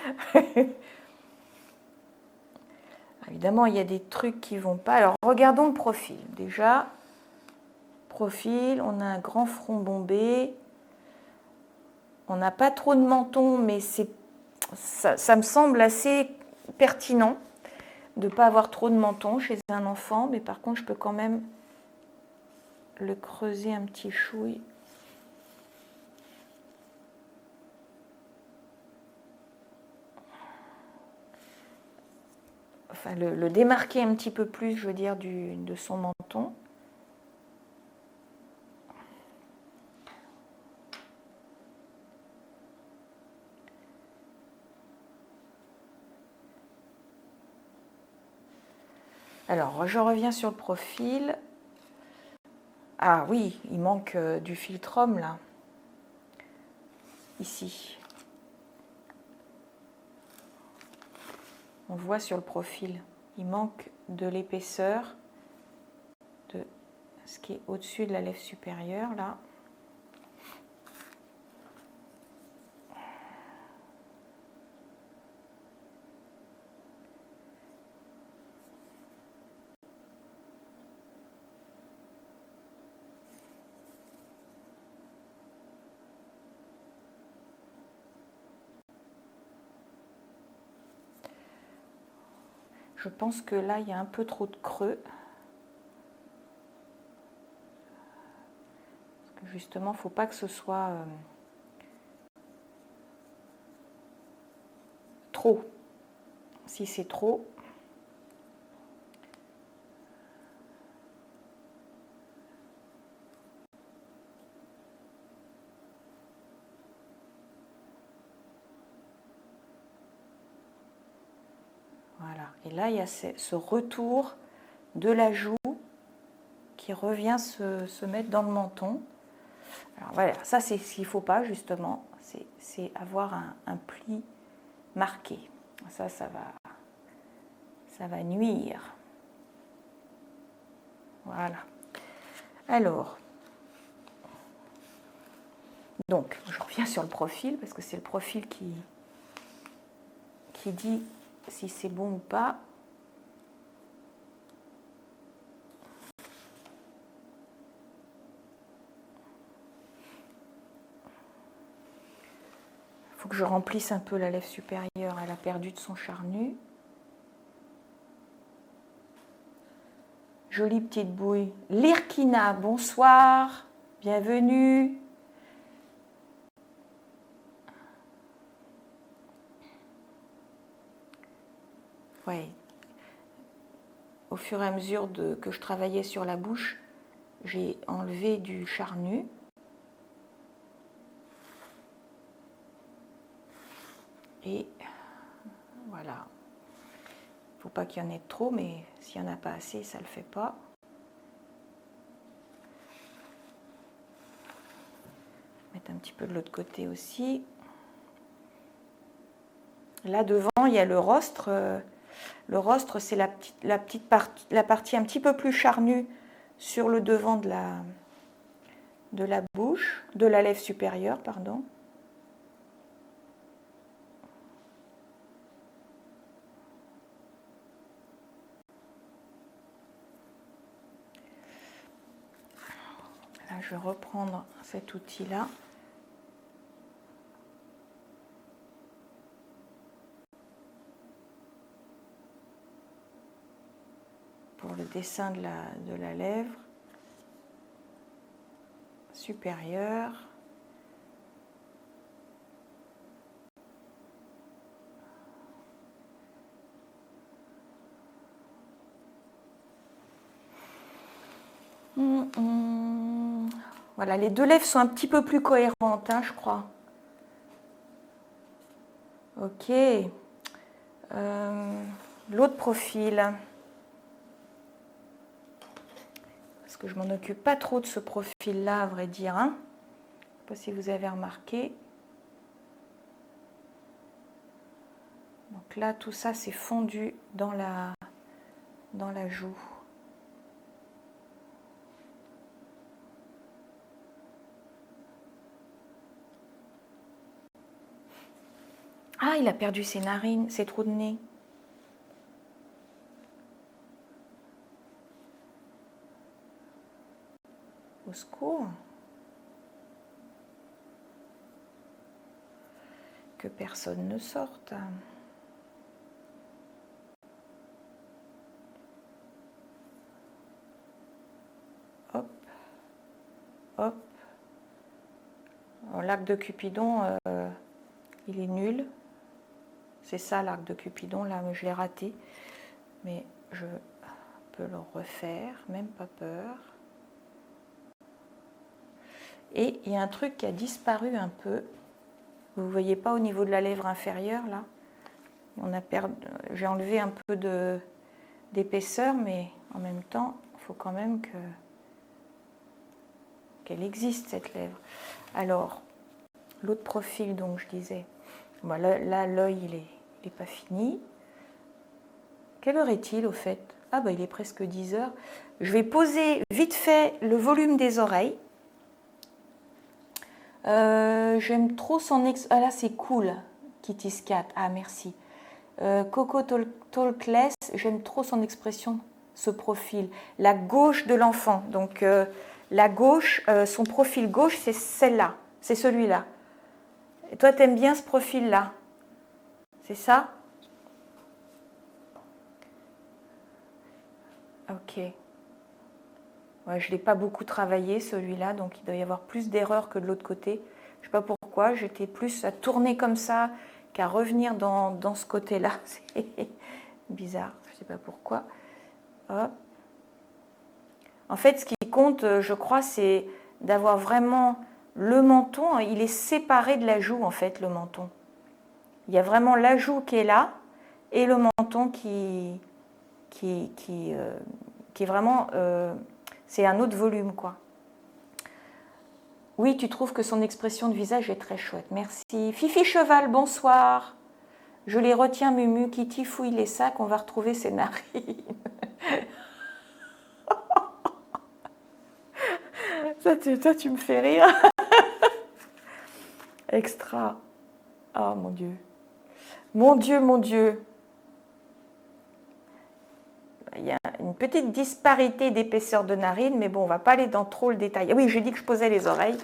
Évidemment, il y a des trucs qui ne vont pas. Alors, regardons le profil. Déjà, profil, on a un grand front bombé. On n'a pas trop de menton, mais ça me semble assez pertinent de ne pas avoir trop de menton chez un enfant. Mais par contre, je peux quand même le creuser un petit chouille. enfin le démarquer un petit peu plus, je veux dire, de son menton. Alors, je reviens sur le profil. Ah oui, il manque du philtrum là, ici. On voit sur le profil, il manque de l'épaisseur de ce qui est au-dessus de la lèvre supérieure là. Je pense que là, il y a un peu trop de creux. Parce que justement, il ne faut pas que ce soit trop. Si c'est trop, voilà. Et là, il y a ce retour de la joue qui revient se mettre dans le menton. Alors voilà, ça c'est ce qu'il ne faut pas justement, c'est avoir un pli marqué. Ça va nuire. Voilà. Alors, donc, je reviens sur le profil parce que c'est le profil qui dit si c'est bon ou pas. Il faut que je remplisse un peu la lèvre supérieure. Elle a perdu de son charnu. Jolie petite bouille. Lirkina, bonsoir. Bienvenue. Ouais. Au fur et à mesure que je travaillais sur la bouche, j'ai enlevé du charnu. Et voilà. Il ne faut pas qu'il y en ait trop, mais s'il n'y en a pas assez, ça ne le fait pas. Mettre un petit peu de l'autre côté aussi. Là devant, il y a le rostre. Le rostre, c'est la partie un petit peu plus charnue sur le devant de la bouche, de la lèvre supérieure, pardon. Là, je vais reprendre cet outil-là. Pour le dessin de la lèvre supérieure. Voilà, les deux lèvres sont un petit peu plus cohérentes, hein, je crois. Ok. L'autre profil. Parce que je m'en occupe pas trop de ce profil-là, à vrai dire. Hein. Je ne sais pas si vous avez remarqué. Donc là, tout ça, c'est fondu dans la joue. Ah, il a perdu ses narines, ses trous de nez. Au secours. Que personne ne sorte. Hop, hop. L'arc de Cupidon, il est nul. C'est ça l'arc de Cupidon, là, mais je l'ai raté. mais je peux le refaire, même pas peur. Et il y a un truc qui a disparu un peu. Vous ne voyez pas au niveau de la lèvre inférieure, là. J'ai enlevé un peu d'épaisseur, mais en même temps, il faut quand même qu'elle existe, cette lèvre. Alors, l'autre profil, donc, je disais, bon, là, l'œil, il est pas fini. Quelle heure est-il, au fait? Ah, bah, il est presque 10 heures. Je vais poser vite fait le volume des oreilles. J'aime trop son Ah là, c'est cool, Kitty Scat. Ah, merci. Coco Talkless, j'aime trop son expression, ce profil. La gauche de l'enfant. Donc, la gauche, son profil gauche, c'est celle-là. C'est celui-là. Et toi, t'aimes bien ce profil-là? C'est ça? Ok. Ouais, je ne l'ai pas beaucoup travaillé, celui-là, donc il doit y avoir plus d'erreurs que de l'autre côté. Je ne sais pas pourquoi, j'étais plus à tourner comme ça qu'à revenir dans ce côté-là. C'est bizarre, je ne sais pas pourquoi. Hop. En fait, ce qui compte, je crois, c'est d'avoir vraiment le menton. Il est séparé de la joue, en fait, le menton. Il y a vraiment la joue qui est là et le menton qui est vraiment... c'est un autre volume, quoi. Oui, tu trouves que son expression de visage est très chouette. Merci. Fifi Cheval, bonsoir. Je les retiens, Mumu. Kitty fouille les sacs, on va retrouver ses narines. Toi, tu me fais rire. Extra. Oh, mon Dieu. Mon Dieu, mon Dieu. Il y a une petite disparité d'épaisseur de narine, mais bon, on ne va pas aller dans trop le détail. Ah oui, j'ai dit que je posais les oreilles.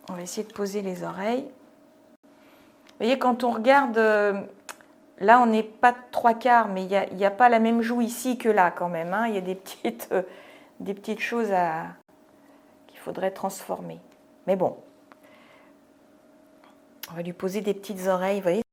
On va essayer de poser les oreilles. Vous voyez, quand on regarde, là, on n'est pas de 3/4, mais il n'y a pas la même joue ici que là, quand même. Hein. Il y a des petites choses qu'il faudrait transformer. Mais bon, on va lui poser des petites oreilles. Vous voyez,